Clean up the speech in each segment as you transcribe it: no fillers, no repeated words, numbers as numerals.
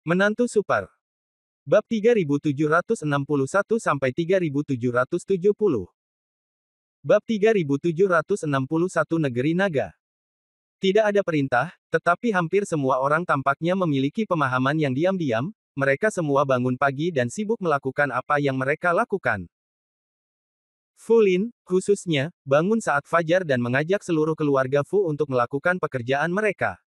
Menantu Super. Bab 3761-3770. Bab 3761 Negeri Naga. Tidak ada perintah, tetapi hampir semua orang tampaknya memiliki pemahaman yang diam-diam, mereka semua bangun pagi dan sibuk melakukan apa yang mereka lakukan. Fu Lin, khususnya, bangun saat fajar dan mengajak seluruh keluarga Fu untuk melakukan pekerjaan mereka.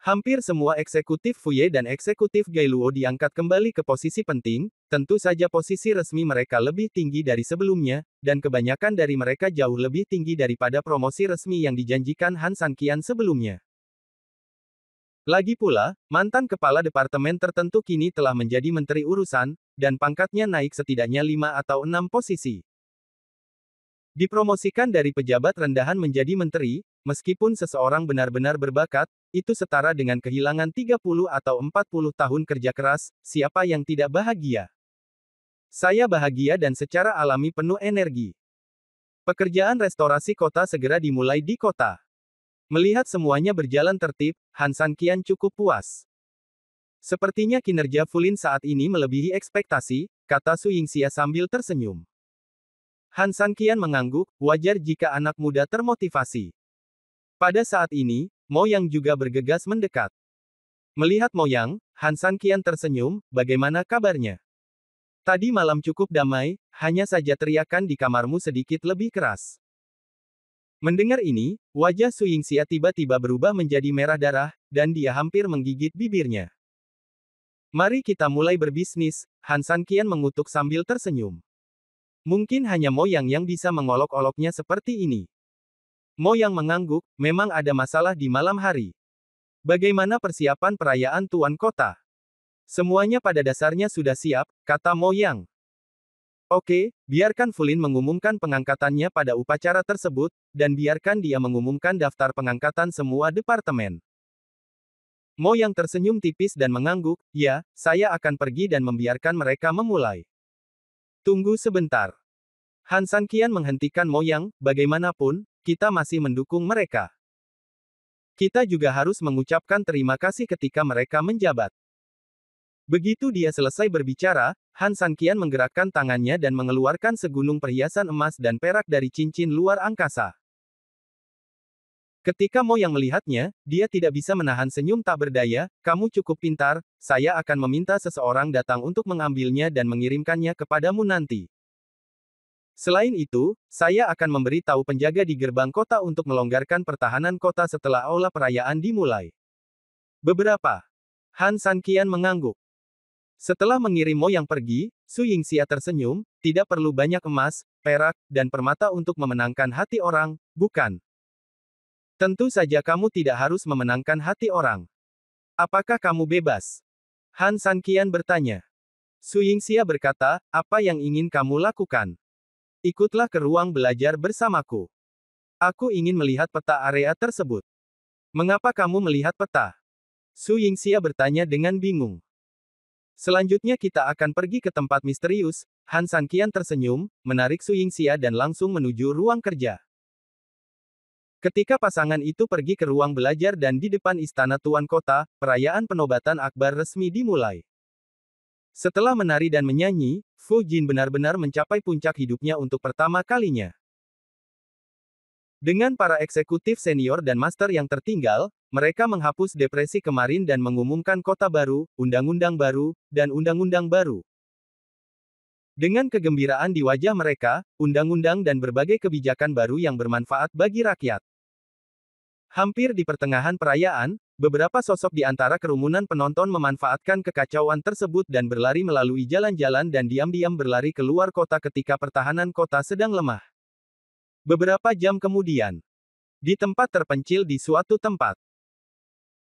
Hampir semua eksekutif Fuye dan eksekutif Gailuo diangkat kembali ke posisi penting, tentu saja posisi resmi mereka lebih tinggi dari sebelumnya, dan kebanyakan dari mereka jauh lebih tinggi daripada promosi resmi yang dijanjikan Han Sanqian sebelumnya. Lagi pula, mantan kepala departemen tertentu kini telah menjadi menteri urusan, dan pangkatnya naik setidaknya 5 atau 6 posisi. Dipromosikan dari pejabat rendahan menjadi menteri, meskipun seseorang benar-benar berbakat, itu setara dengan kehilangan 30 atau 40 tahun kerja keras, siapa yang tidak bahagia? Saya bahagia dan secara alami penuh energi. Pekerjaan restorasi kota segera dimulai di kota. Melihat semuanya berjalan tertib, Han Sanqian cukup puas. Sepertinya kinerja Fu Lin saat ini melebihi ekspektasi, kata Su Yingxia sambil tersenyum. Han Sanqian mengangguk, wajar jika anak muda termotivasi. Pada saat ini, Mo Yang juga bergegas mendekat. Melihat Mo Yang, Han Sanqian tersenyum, bagaimana kabarnya? Tadi malam cukup damai, hanya saja teriakan di kamarmu sedikit lebih keras. Mendengar ini, wajah Su Yingxia tiba-tiba berubah menjadi merah darah, dan dia hampir menggigit bibirnya. Mari kita mulai berbisnis, Han Sanqian mengutuk sambil tersenyum. Mungkin hanya Mo Yang yang bisa mengolok-oloknya seperti ini. Mo Yang mengangguk, memang ada masalah di malam hari. Bagaimana persiapan perayaan Tuan Kota? Semuanya pada dasarnya sudah siap, kata Mo Yang. Oke, biarkan Fu Lin mengumumkan pengangkatannya pada upacara tersebut, dan biarkan dia mengumumkan daftar pengangkatan semua departemen. Mo Yang tersenyum tipis dan mengangguk, ya, saya akan pergi dan membiarkan mereka memulai. Tunggu sebentar. Han Sanqian menghentikan Mo Yang, bagaimanapun, kita masih mendukung mereka. Kita juga harus mengucapkan terima kasih ketika mereka menjabat. Begitu dia selesai berbicara, Han Sanqian menggerakkan tangannya dan mengeluarkan segunung perhiasan emas dan perak dari cincin luar angkasa. Ketika Mo Yang melihatnya, dia tidak bisa menahan senyum tak berdaya, kamu cukup pintar, saya akan meminta seseorang datang untuk mengambilnya dan mengirimkannya kepadamu nanti. Selain itu, saya akan memberitahu penjaga di gerbang kota untuk melonggarkan pertahanan kota setelah aula perayaan dimulai. Beberapa. Han Sanqian mengangguk. Setelah mengirim Mo Yang pergi, Su Yingxia tersenyum, tidak perlu banyak emas, perak, dan permata untuk memenangkan hati orang, bukan? Tentu saja kamu tidak harus memenangkan hati orang. Apakah kamu bebas? Han Sanqian bertanya. Su Yingxia berkata, apa yang ingin kamu lakukan? Ikutlah ke ruang belajar bersamaku. Aku ingin melihat peta area tersebut. Mengapa kamu melihat peta? Su Yingxia bertanya dengan bingung. Selanjutnya kita akan pergi ke tempat misterius, Han Sanqian tersenyum, menarik Su Yingxia dan langsung menuju ruang kerja. Ketika pasangan itu pergi ke ruang belajar dan di depan istana Tuan Kota, perayaan penobatan akbar resmi dimulai. Setelah menari dan menyanyi, Fu Jin benar-benar mencapai puncak hidupnya untuk pertama kalinya. Dengan para eksekutif senior dan master yang tertinggal, mereka menghapus depresi kemarin dan mengumumkan kota baru, undang-undang baru, dan undang-undang baru. Dengan kegembiraan di wajah mereka, undang-undang dan berbagai kebijakan baru yang bermanfaat bagi rakyat. Hampir di pertengahan perayaan, beberapa sosok di antara kerumunan penonton memanfaatkan kekacauan tersebut dan berlari melalui jalan-jalan dan diam-diam berlari keluar kota ketika pertahanan kota sedang lemah. Beberapa jam kemudian, di tempat terpencil di suatu tempat,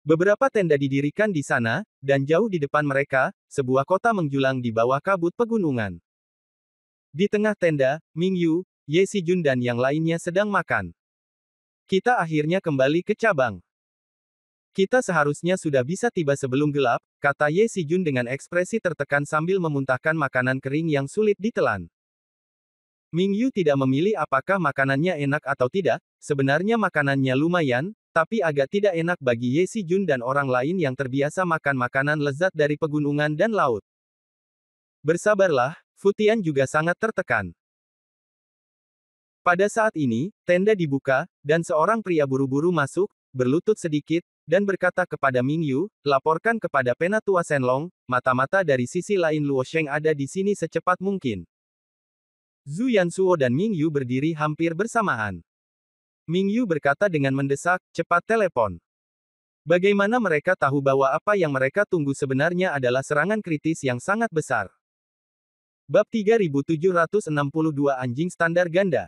beberapa tenda didirikan di sana, dan jauh di depan mereka, sebuah kota menjulang di bawah kabut pegunungan. Di tengah tenda, Ming Yu, Ye Xijun dan yang lainnya sedang makan. Kita akhirnya kembali ke cabang. Kita seharusnya sudah bisa tiba sebelum gelap, kata Ye Xijun dengan ekspresi tertekan sambil memuntahkan makanan kering yang sulit ditelan. Ming Yu tidak memilih apakah makanannya enak atau tidak, sebenarnya makanannya lumayan, tapi agak tidak enak bagi Ye Sijun dan orang lain yang terbiasa makan makanan lezat dari pegunungan dan laut. Bersabarlah, Futian juga sangat tertekan. Pada saat ini, tenda dibuka, dan seorang pria buru-buru masuk, berlutut sedikit, dan berkata kepada Ming Yu, laporkan kepada Penatua Shenlong, mata-mata dari sisi lain Luo Sheng ada di sini secepat mungkin. Zhu Yansuo dan Ming Yu berdiri hampir bersamaan. Ming Yu berkata dengan mendesak, cepat telepon. Bagaimana mereka tahu bahwa apa yang mereka tunggu sebenarnya adalah serangan kritis yang sangat besar. Bab 3762 Anjing Standar Ganda.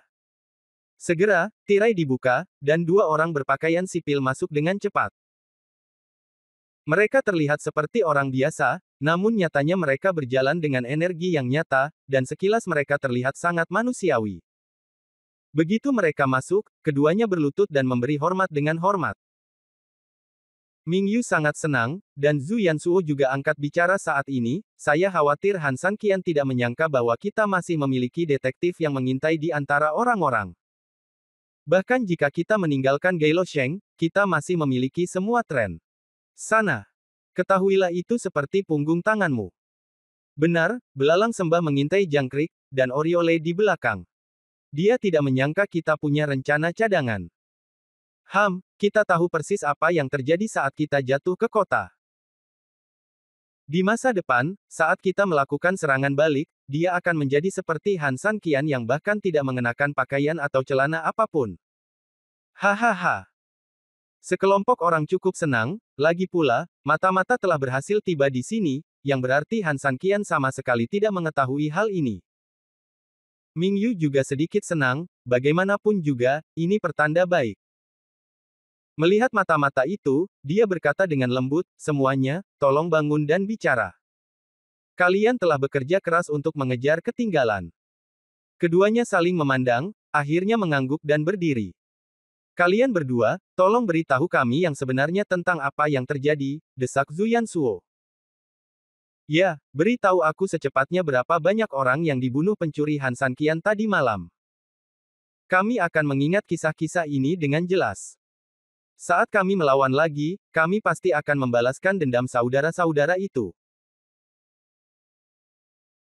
Segera, tirai dibuka, dan dua orang berpakaian sipil masuk dengan cepat. Mereka terlihat seperti orang biasa, namun nyatanya mereka berjalan dengan energi yang nyata, dan sekilas mereka terlihat sangat manusiawi. Begitu mereka masuk, keduanya berlutut dan memberi hormat dengan hormat. Ming Yu sangat senang, dan Zhu Yansuo juga angkat bicara saat ini, saya khawatir Han Sanqian tidak menyangka bahwa kita masih memiliki detektif yang mengintai di antara orang-orang. Bahkan jika kita meninggalkan Geilo Sheng, kita masih memiliki semua tren. Sana. Ketahuilah itu seperti punggung tanganmu. Benar, belalang sembah mengintai jangkrik, dan Oriole di belakang. Dia tidak menyangka kita punya rencana cadangan. Kita tahu persis apa yang terjadi saat kita jatuh ke kota. Di masa depan, saat kita melakukan serangan balik, dia akan menjadi seperti Han Sanqian yang bahkan tidak mengenakan pakaian atau celana apapun. Hahaha. Sekelompok orang cukup senang, lagi pula, mata-mata telah berhasil tiba di sini, yang berarti Han Sanqian sama sekali tidak mengetahui hal ini. Ming Yu juga sedikit senang, bagaimanapun juga, ini pertanda baik. Melihat mata-mata itu, dia berkata dengan lembut, semuanya, tolong bangun dan bicara. Kalian telah bekerja keras untuk mengejar ketinggalan. Keduanya saling memandang, akhirnya mengangguk dan berdiri. Kalian berdua, tolong beritahu kami yang sebenarnya tentang apa yang terjadi, desak Zhu Yansuo. Ya, beritahu aku secepatnya berapa banyak orang yang dibunuh pencuri Han Sanqian tadi malam. Kami akan mengingat kisah-kisah ini dengan jelas. Saat kami melawan lagi, kami pasti akan membalaskan dendam saudara-saudara itu.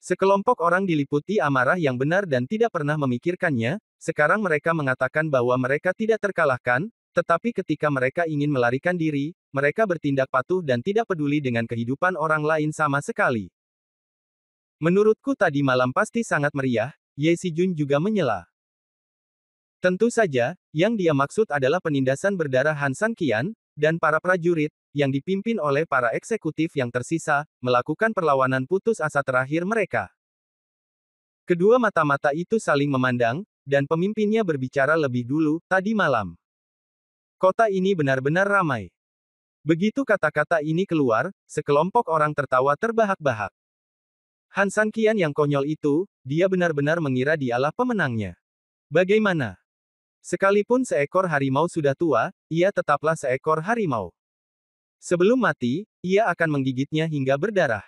Sekelompok orang diliputi amarah yang benar dan tidak pernah memikirkannya, sekarang mereka mengatakan bahwa mereka tidak terkalahkan, tetapi ketika mereka ingin melarikan diri, mereka bertindak patuh dan tidak peduli dengan kehidupan orang lain sama sekali. Menurutku tadi malam pasti sangat meriah, Ye Sijun juga menyela. Tentu saja, yang dia maksud adalah penindasan berdarah Han Sanqian, dan para prajurit, yang dipimpin oleh para eksekutif yang tersisa, melakukan perlawanan putus asa terakhir mereka. Kedua mata-mata itu saling memandang, dan pemimpinnya berbicara lebih dulu, tadi malam. Kota ini benar-benar ramai. Begitu kata-kata ini keluar, sekelompok orang tertawa terbahak-bahak. Han Sanqian yang konyol itu, dia benar-benar mengira dialah pemenangnya. Bagaimana? Sekalipun seekor harimau sudah tua, ia tetaplah seekor harimau. Sebelum mati, ia akan menggigitnya hingga berdarah.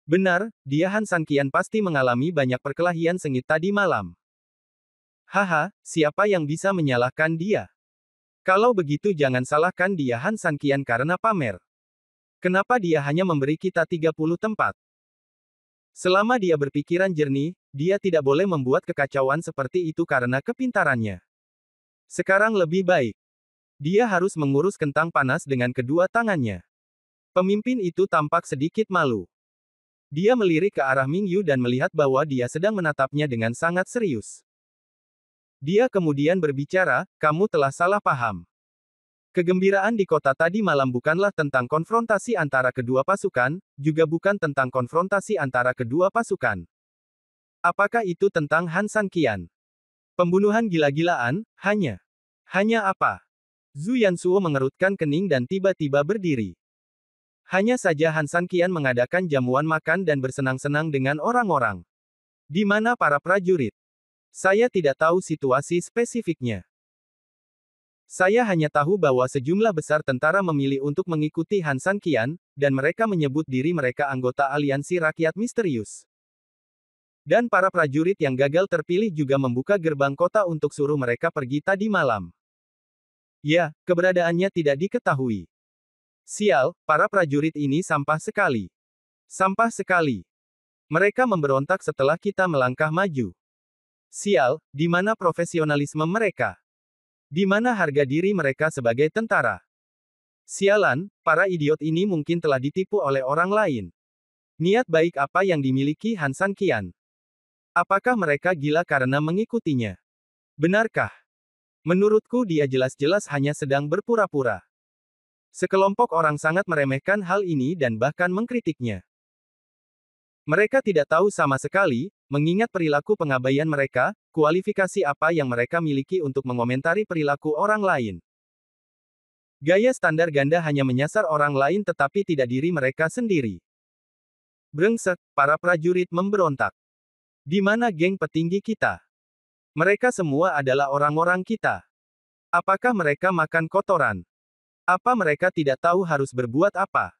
Benar, dia Han Sanqian pasti mengalami banyak perkelahian sengit tadi malam. Haha, siapa yang bisa menyalahkan dia? Kalau begitu jangan salahkan dia Han Sanqian karena pamer. Kenapa dia hanya memberi kita 30 tempat? Selama dia berpikiran jernih, dia tidak boleh membuat kekacauan seperti itu karena kepintarannya. Sekarang lebih baik. Dia harus mengurus kentang panas dengan kedua tangannya. Pemimpin itu tampak sedikit malu. Dia melirik ke arah Ming Yu dan melihat bahwa dia sedang menatapnya dengan sangat serius. Dia kemudian berbicara, kamu telah salah paham. Kegembiraan di kota tadi malam bukanlah tentang konfrontasi antara kedua pasukan, juga bukan tentang konfrontasi antara kedua pasukan. Apakah itu tentang Han Sanqian? Pembunuhan gila-gilaan, hanya apa? Zhu Yansuo mengerutkan kening dan tiba-tiba berdiri. Hanya saja Han Sanqian mengadakan jamuan makan dan bersenang-senang dengan orang-orang. Di mana para prajurit? Saya tidak tahu situasi spesifiknya. Saya hanya tahu bahwa sejumlah besar tentara memilih untuk mengikuti Han Sanqian, dan mereka menyebut diri mereka anggota aliansi rakyat misterius. Dan para prajurit yang gagal terpilih juga membuka gerbang kota untuk suruh mereka pergi tadi malam. Ya, keberadaannya tidak diketahui. Sial, para prajurit ini sampah sekali. Sampah sekali. Mereka memberontak setelah kita melangkah maju. Sial, di mana profesionalisme mereka? Di mana harga diri mereka sebagai tentara? Sialan, para idiot ini mungkin telah ditipu oleh orang lain. Niat baik apa yang dimiliki Han San Qian? Apakah mereka gila karena mengikutinya? Benarkah? Menurutku dia jelas-jelas hanya sedang berpura-pura. Sekelompok orang sangat meremehkan hal ini dan bahkan mengkritiknya. Mereka tidak tahu sama sekali, mengingat perilaku pengabaian mereka, kualifikasi apa yang mereka miliki untuk mengomentari perilaku orang lain. Gaya standar ganda hanya menyasar orang lain tetapi tidak diri mereka sendiri. Brengsek, para prajurit memberontak. Di mana geng petinggi kita? Mereka semua adalah orang-orang kita. Apakah mereka makan kotoran? Apa mereka tidak tahu harus berbuat apa?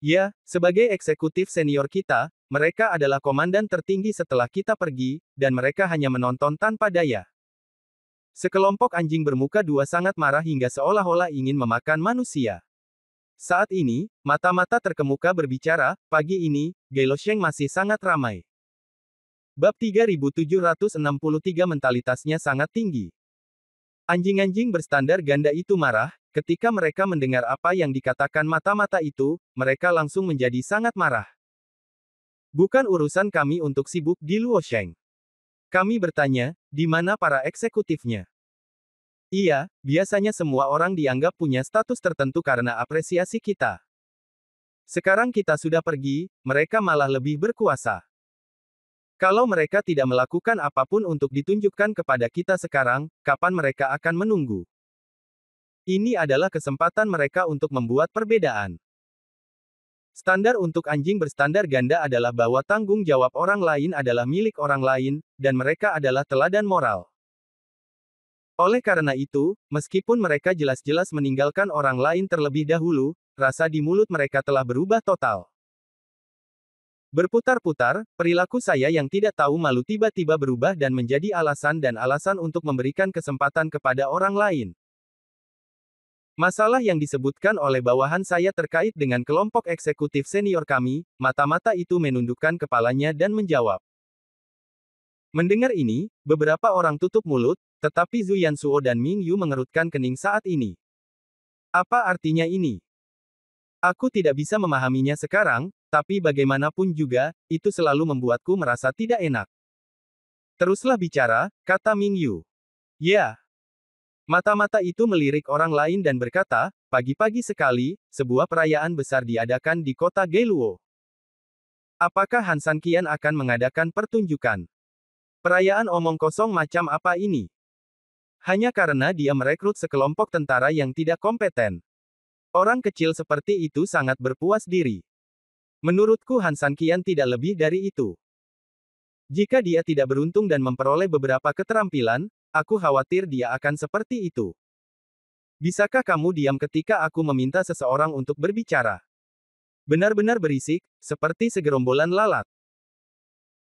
Ya, sebagai eksekutif senior kita, mereka adalah komandan tertinggi setelah kita pergi, dan mereka hanya menonton tanpa daya. Sekelompok anjing bermuka dua sangat marah hingga seolah-olah ingin memakan manusia. Saat ini, mata-mata terkemuka berbicara, pagi ini, Gailosheng masih sangat ramai. Bab 3763 mentalitasnya sangat tinggi. Anjing-anjing berstandar ganda itu marah, ketika mereka mendengar apa yang dikatakan mata-mata itu, mereka langsung menjadi sangat marah. Bukan urusan kami untuk sibuk di Luosheng. Kami bertanya, di mana para eksekutifnya? Iya, biasanya semua orang dianggap punya status tertentu karena apresiasi kita. Sekarang kita sudah pergi, mereka malah lebih berkuasa. Kalau mereka tidak melakukan apapun untuk ditunjukkan kepada kita sekarang, kapan mereka akan menunggu? Ini adalah kesempatan mereka untuk membuat perbedaan. Standar untuk anjing berstandar ganda adalah bahwa tanggung jawab orang lain adalah milik orang lain, dan mereka adalah teladan moral. Oleh karena itu, meskipun mereka jelas-jelas meninggalkan orang lain terlebih dahulu, rasa di mulut mereka telah berubah total. Berputar-putar, perilaku saya yang tidak tahu malu tiba-tiba berubah dan menjadi alasan untuk memberikan kesempatan kepada orang lain. Masalah yang disebutkan oleh bawahan saya terkait dengan kelompok eksekutif senior kami, mata-mata itu menundukkan kepalanya dan menjawab. Mendengar ini, beberapa orang tutup mulut, tetapi Zhu Yansuo dan Ming Yu mengerutkan kening saat ini. Apa artinya ini? Aku tidak bisa memahaminya sekarang, tapi bagaimanapun juga, itu selalu membuatku merasa tidak enak. Teruslah bicara, kata Ming Yu. Ya. Mata-mata itu melirik orang lain dan berkata, pagi-pagi sekali, sebuah perayaan besar diadakan di kota Gailuo. Apakah Han San Qian akan mengadakan pertunjukan? Perayaan omong kosong macam apa ini? Hanya karena dia merekrut sekelompok tentara yang tidak kompeten. Orang kecil seperti itu sangat berpuas diri. Menurutku Han San Qian tidak lebih dari itu. Jika dia tidak beruntung dan memperoleh beberapa keterampilan, aku khawatir dia akan seperti itu. Bisakah kamu diam ketika aku meminta seseorang untuk berbicara? Benar-benar berisik, seperti segerombolan lalat.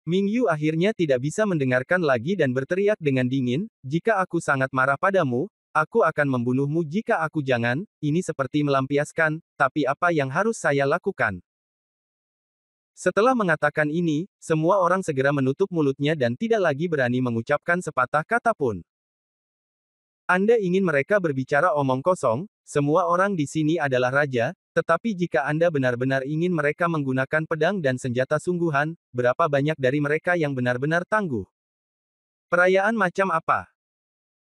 Ming Yu akhirnya tidak bisa mendengarkan lagi dan berteriak dengan dingin, jika aku sangat marah padamu, aku akan membunuhmu jika aku jangan, ini seperti melampiaskan, tapi apa yang harus saya lakukan? Setelah mengatakan ini, semua orang segera menutup mulutnya dan tidak lagi berani mengucapkan sepatah kata pun. Anda ingin mereka berbicara omong kosong, semua orang di sini adalah raja, tetapi jika Anda benar-benar ingin mereka menggunakan pedang dan senjata sungguhan, berapa banyak dari mereka yang benar-benar tangguh? Perayaan macam apa?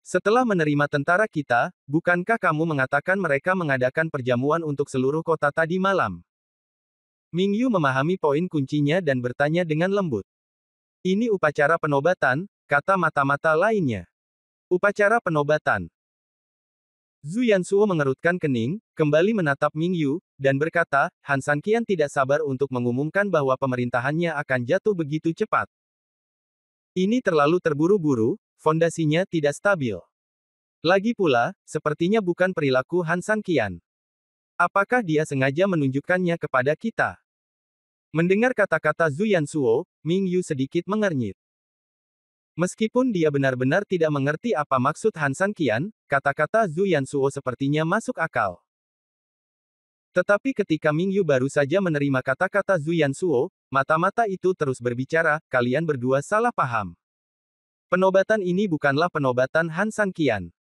Setelah menerima tentara kita, bukankah kamu mengatakan mereka mengadakan perjamuan untuk seluruh kota tadi malam? Ming Yu memahami poin kuncinya dan bertanya dengan lembut. Ini upacara penobatan, kata mata-mata lainnya. Upacara penobatan. Zhu Yansuo mengerutkan kening, kembali menatap Ming Yu, dan berkata, Han San Qian tidak sabar untuk mengumumkan bahwa pemerintahannya akan jatuh begitu cepat. Ini terlalu terburu-buru, fondasinya tidak stabil. Lagi pula, sepertinya bukan perilaku Han San Qian. Apakah dia sengaja menunjukkannya kepada kita? Mendengar kata-kata Zhu Yansuo, Ming Yu sedikit mengernyit. Meskipun dia benar-benar tidak mengerti apa maksud Han San Qian, kata-kata Zhu Yansuo sepertinya masuk akal. Tetapi ketika Ming Yu baru saja menerima kata-kata Zhu Yansuo, mata-mata itu terus berbicara, kalian berdua salah paham. Penobatan ini bukanlah penobatan Han San Qian.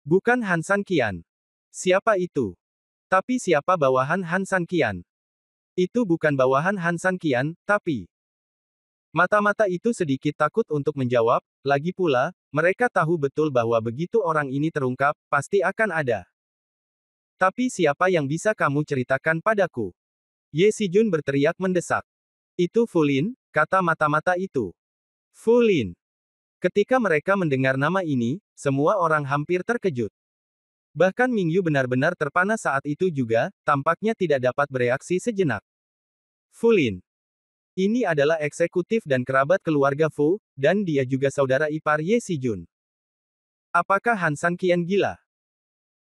Bukan Han San Qian. Siapa itu? Tapi siapa bawahan Han San Qian? Itu bukan bawahan Han San Qian, tapi... Mata-mata itu sedikit takut untuk menjawab, lagi pula, mereka tahu betul bahwa begitu orang ini terungkap, pasti akan ada. Tapi siapa yang bisa kamu ceritakan padaku? Ye Sijun berteriak mendesak. Itu Fu Lin, kata mata-mata itu. Fu Lin. Ketika mereka mendengar nama ini, semua orang hampir terkejut. Bahkan Ming Yu benar-benar terpana saat itu juga, tampaknya tidak dapat bereaksi sejenak. Fu Lin. Ini adalah eksekutif dan kerabat keluarga Fu, dan dia juga saudara ipar Ye Sijun. Apakah Han San Qian gila?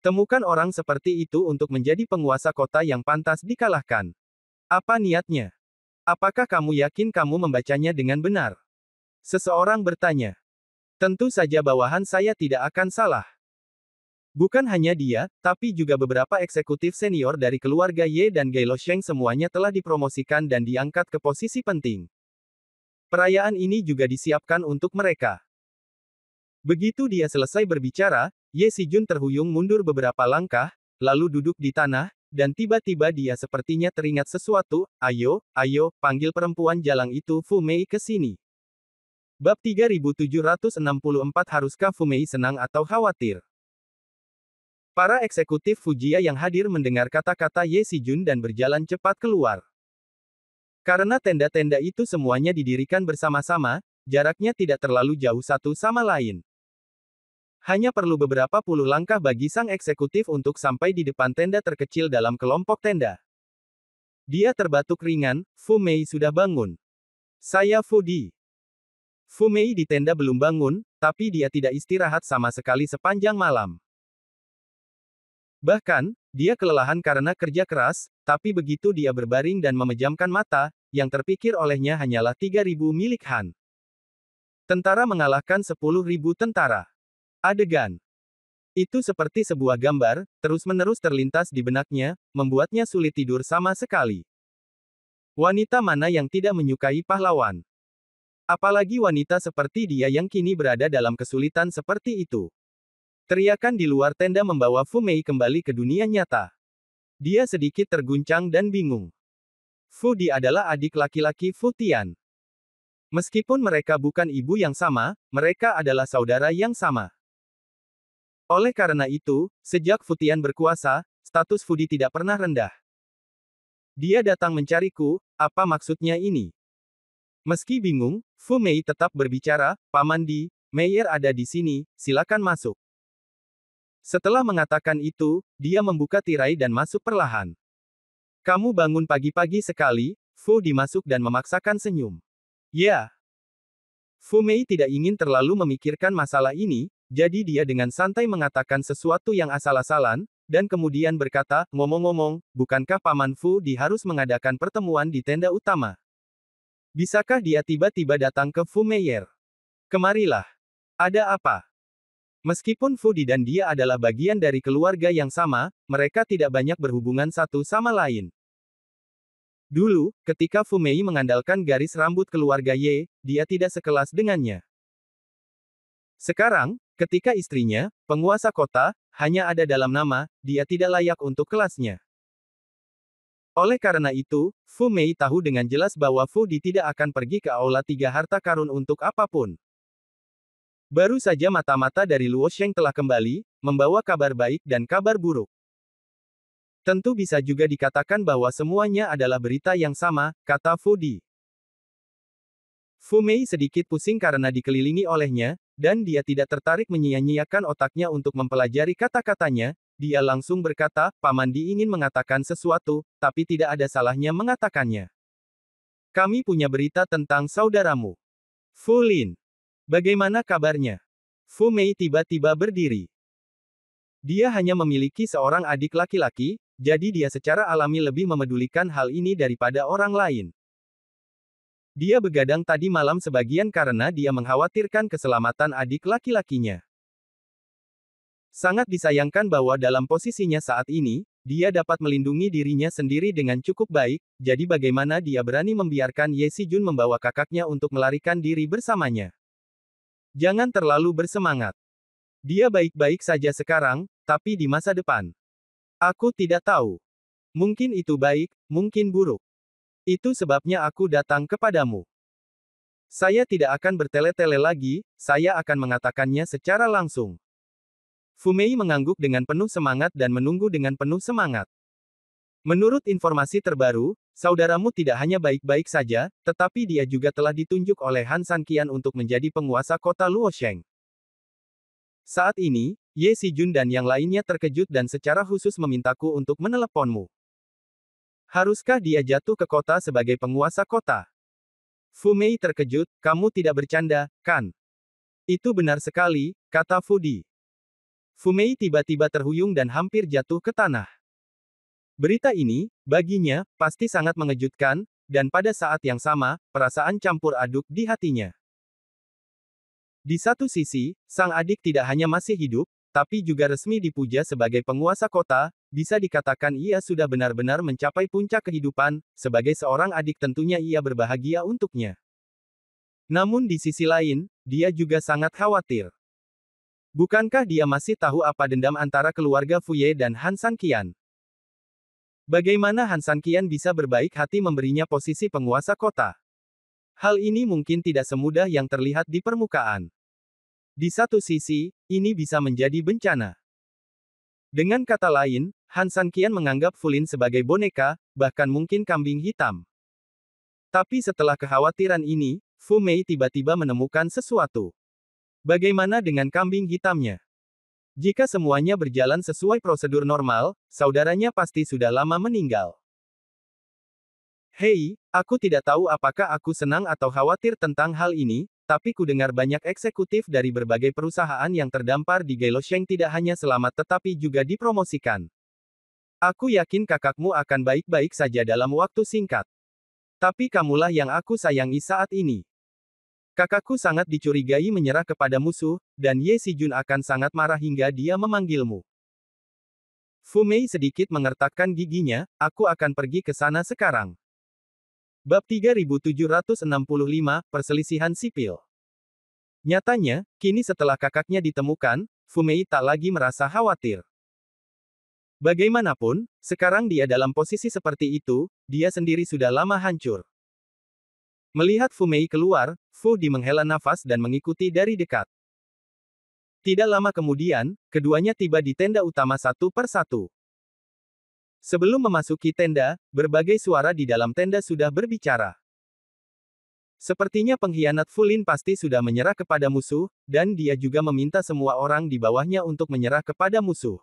Temukan orang seperti itu untuk menjadi penguasa kota yang pantas dikalahkan. Apa niatnya? Apakah kamu yakin kamu membacanya dengan benar? Seseorang bertanya. Tentu saja bawahan saya tidak akan salah. Bukan hanya dia, tapi juga beberapa eksekutif senior dari keluarga Ye dan Gei Losheng semuanya telah dipromosikan dan diangkat ke posisi penting. Perayaan ini juga disiapkan untuk mereka. Begitu dia selesai berbicara, Ye Sijun terhuyung mundur beberapa langkah, lalu duduk di tanah, dan tiba-tiba dia sepertinya teringat sesuatu, ayo, panggil perempuan jalang itu Fu Mei ke sini. Bab 3764 Haruskah Fu Mei senang atau khawatir? Para eksekutif Fujia yang hadir mendengar kata-kata Ye Sijun dan berjalan cepat keluar. Karena tenda-tenda itu semuanya didirikan bersama-sama, jaraknya tidak terlalu jauh satu sama lain. Hanya perlu beberapa puluh langkah bagi sang eksekutif untuk sampai di depan tenda terkecil dalam kelompok tenda. Dia terbatuk ringan, Fu Mei sudah bangun. Saya Fu Di. Fu Mei di tenda belum bangun, tapi dia tidak istirahat sama sekali sepanjang malam. Bahkan, dia kelelahan karena kerja keras, tapi begitu dia berbaring dan memejamkan mata, yang terpikir olehnya hanyalah 3.000 milik Han. Tentara mengalahkan 10.000 tentara. Adegan. Itu seperti sebuah gambar, terus-menerus terlintas di benaknya, membuatnya sulit tidur sama sekali. Wanita mana yang tidak menyukai pahlawan? Apalagi wanita seperti dia yang kini berada dalam kesulitan seperti itu. Teriakan di luar tenda membawa Fu Mei kembali ke dunia nyata. Dia sedikit terguncang dan bingung. Fu Di adalah adik laki-laki Fu Tian. Meskipun mereka bukan ibu yang sama, mereka adalah saudara yang sama. Oleh karena itu, sejak Fu Tian berkuasa, status Fu Di tidak pernah rendah. Dia datang mencariku, apa maksudnya ini? Meski bingung, Fu Mei tetap berbicara, Paman Di, Meier ada di sini, silakan masuk. Setelah mengatakan itu, dia membuka tirai dan masuk perlahan. Kamu bangun pagi-pagi sekali, Fu Di masuk dan memaksakan senyum. Ya. Fu Mei tidak ingin terlalu memikirkan masalah ini, jadi dia dengan santai mengatakan sesuatu yang asal-asalan, dan kemudian berkata, ngomong-ngomong, bukankah Paman Fu Di harus mengadakan pertemuan di tenda utama? Bisakah dia tiba-tiba datang ke Fu Meier? Kemarilah. Ada apa? Meskipun Fu Di dan dia adalah bagian dari keluarga yang sama, mereka tidak banyak berhubungan satu sama lain. Dulu, ketika Fu Mei mengandalkan garis rambut keluarga Ye, dia tidak sekelas dengannya. Sekarang, ketika istrinya, penguasa kota, hanya ada dalam nama, dia tidak layak untuk kelasnya. Oleh karena itu, Fu Mei tahu dengan jelas bahwa Fu Di tidak akan pergi ke Aula Tiga Harta Karun untuk apapun. Baru saja mata-mata dari Luo Sheng telah kembali, membawa kabar baik dan kabar buruk. Tentu bisa juga dikatakan bahwa semuanya adalah berita yang sama, kata Fu Di. Fu Mei sedikit pusing karena dikelilingi olehnya, dan dia tidak tertarik menyia-nyiakan otaknya untuk mempelajari kata-katanya, dia langsung berkata, Paman Di ingin mengatakan sesuatu, tapi tidak ada salahnya mengatakannya. Kami punya berita tentang saudaramu. Fu Lin. Bagaimana kabarnya? Fu Mei tiba-tiba berdiri. Dia hanya memiliki seorang adik laki-laki, jadi dia secara alami lebih memedulikan hal ini daripada orang lain. Dia begadang tadi malam sebagian karena dia mengkhawatirkan keselamatan adik laki-lakinya. Sangat disayangkan bahwa dalam posisinya saat ini, dia dapat melindungi dirinya sendiri dengan cukup baik, jadi bagaimana dia berani membiarkan Ye Si-jun membawa kakaknya untuk melarikan diri bersamanya. Jangan terlalu bersemangat. Dia baik-baik saja sekarang, tapi di masa depan. Aku tidak tahu. Mungkin itu baik, mungkin buruk. Itu sebabnya aku datang kepadamu. Saya tidak akan bertele-tele lagi, saya akan mengatakannya secara langsung. Fu Mei mengangguk dengan penuh semangat dan menunggu dengan penuh semangat. Menurut informasi terbaru, saudaramu tidak hanya baik-baik saja, tetapi dia juga telah ditunjuk oleh Han Sanqian untuk menjadi penguasa kota Luosheng. Saat ini, Ye Si-jun dan yang lainnya terkejut dan secara khusus memintaku untuk meneleponmu. Haruskah dia jatuh ke kota sebagai penguasa kota? Fu Mei terkejut, kamu tidak bercanda, kan? Itu benar sekali, kata Fu Di. Fu Mei tiba-tiba terhuyung dan hampir jatuh ke tanah. Berita ini, baginya, pasti sangat mengejutkan, dan pada saat yang sama, perasaan campur aduk di hatinya. Di satu sisi, sang adik tidak hanya masih hidup, tapi juga resmi dipuja sebagai penguasa kota, bisa dikatakan ia sudah benar-benar mencapai puncak kehidupan, sebagai seorang adik tentunya ia berbahagia untuknya. Namun di sisi lain, dia juga sangat khawatir. Bukankah dia masih tahu apa dendam antara keluarga Fu Ye dan Han Sanqian? Bagaimana Han Sanqian bisa berbaik hati memberinya posisi penguasa kota? Hal ini mungkin tidak semudah yang terlihat di permukaan. Di satu sisi, ini bisa menjadi bencana. Dengan kata lain, Han Sanqian menganggap Fulin sebagai boneka, bahkan mungkin kambing hitam. Tapi setelah kekhawatiran ini, Fu Mei tiba-tiba menemukan sesuatu. Bagaimana dengan kambing hitamnya? Jika semuanya berjalan sesuai prosedur normal, saudaranya pasti sudah lama meninggal. Hei, aku tidak tahu apakah aku senang atau khawatir tentang hal ini, tapi ku dengar banyak eksekutif dari berbagai perusahaan yang terdampar di Gailosheng tidak hanya selamat tetapi juga dipromosikan. Aku yakin kakakmu akan baik-baik saja dalam waktu singkat. Tapi kamulah yang aku sayangi saat ini. Kakakku sangat dicurigai menyerah kepada musuh, dan Ye Si-jun akan sangat marah hingga dia memanggilmu. Fu Mei sedikit mengertakkan giginya, aku akan pergi ke sana sekarang. Bab 3765, Perselisihan Sipil. Nyatanya, kini setelah kakaknya ditemukan, Fu Mei tak lagi merasa khawatir. Bagaimanapun, sekarang dia dalam posisi seperti itu, dia sendiri sudah lama hancur. Melihat Fu Mei keluar, Fu Di menghela nafas dan mengikuti dari dekat. Tidak lama kemudian, keduanya tiba di tenda utama satu per satu. Sebelum memasuki tenda, berbagai suara di dalam tenda sudah berbicara. Sepertinya pengkhianat Fulin pasti sudah menyerah kepada musuh, dan dia juga meminta semua orang di bawahnya untuk menyerah kepada musuh.